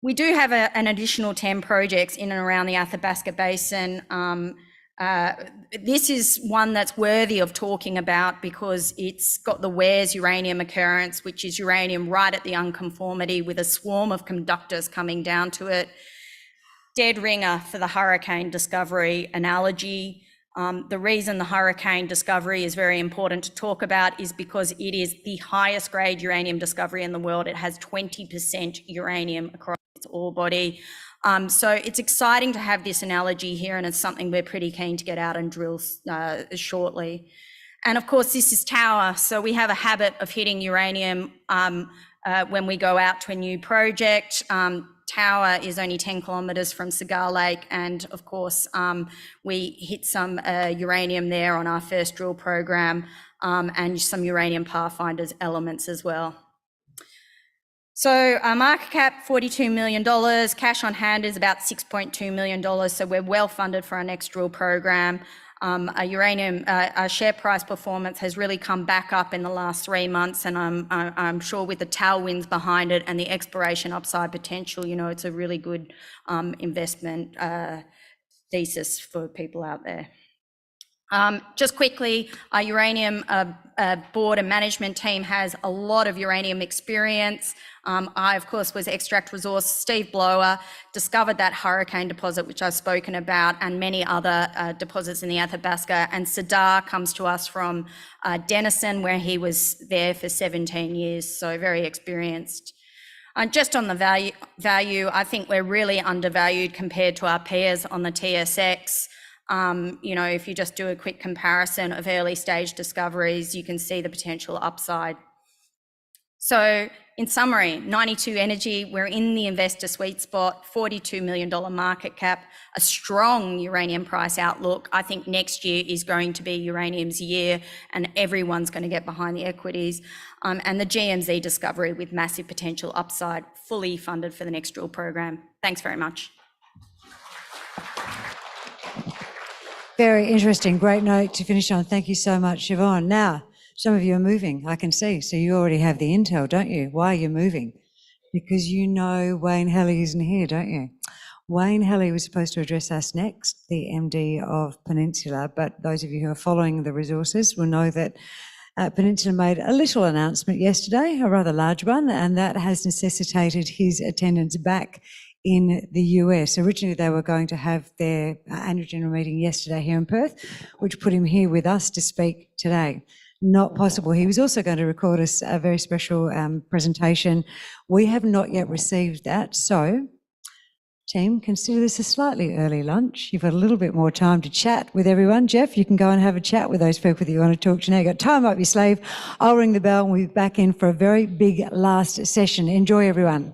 We do have an additional 10 projects in and around the Athabasca Basin. This is one that's worthy of talking about because it's got the WARES uranium occurrence, which is uranium right at the unconformity with a swarm of conductors coming down to it. Dead ringer for the hurricane discovery analogy. The reason the hurricane discovery is very important to talk about is because it is the highest grade uranium discovery in the world. It has 20% uranium across its ore body. So it's exciting to have this analogy here, and it's something we're pretty keen to get out and drill shortly. And of course, this is Tower. So we have a habit of hitting uranium when we go out to a new project. Tower is only 10 kilometres from Cigar Lake, and of course, we hit some uranium there on our first drill program, and some uranium pathfinders elements as well. So our market cap, $42 million, cash on hand is about $6.2 million, so we're well funded for our next drill program. Our share price performance has really come back up in the last 3 months, and I'm sure with the tailwinds behind it and the exploration upside potential, you know, it's a really good investment thesis for people out there. Just quickly, our uranium board and management team has a lot of uranium experience. I, of course, was Extract Resource. Steve Blower discovered that hurricane deposit, which I've spoken about, and many other deposits in the Athabasca. And Sadar comes to us from Denison, where he was there for 17 years, so very experienced. Just on the value, I think we're really undervalued compared to our peers on the TSX. You know, if you just do a quick comparison of early stage discoveries, you can see the potential upside. So in summary, 92 Energy, we're in the investor sweet spot, $42 million market cap, a strong uranium price outlook. I think next year is going to be uranium's year, and everyone's going to get behind the equities. And the GMZ discovery with massive potential upside, fully funded for the next drill program. Thanks very much. Very interesting. Great note to finish on. Thank you so much, Siobhan. Now, some of you are moving, I can see. So you already have the intel, don't you? Why are you moving? Because you know Wayne Heili isn't here, don't you? Wayne Heili was supposed to address us next, the MD of Peninsula, but those of you who are following the resources will know that Peninsula made a little announcement yesterday, a rather large one, and that has necessitated his attendance back in the US. Originally, they were going to have their annual general meeting yesterday here in Perth, which put him here with us to speak today. Not possible. He was also going to record us a very special presentation. We have not yet received that. So, team, consider this a slightly early lunch. You've got a little bit more time to chat with everyone. Jeff, you can go and have a chat with those people that you want to talk to now. You've got time up your sleeve. I'll ring the bell and we'll be back in for a very big last session. Enjoy, everyone.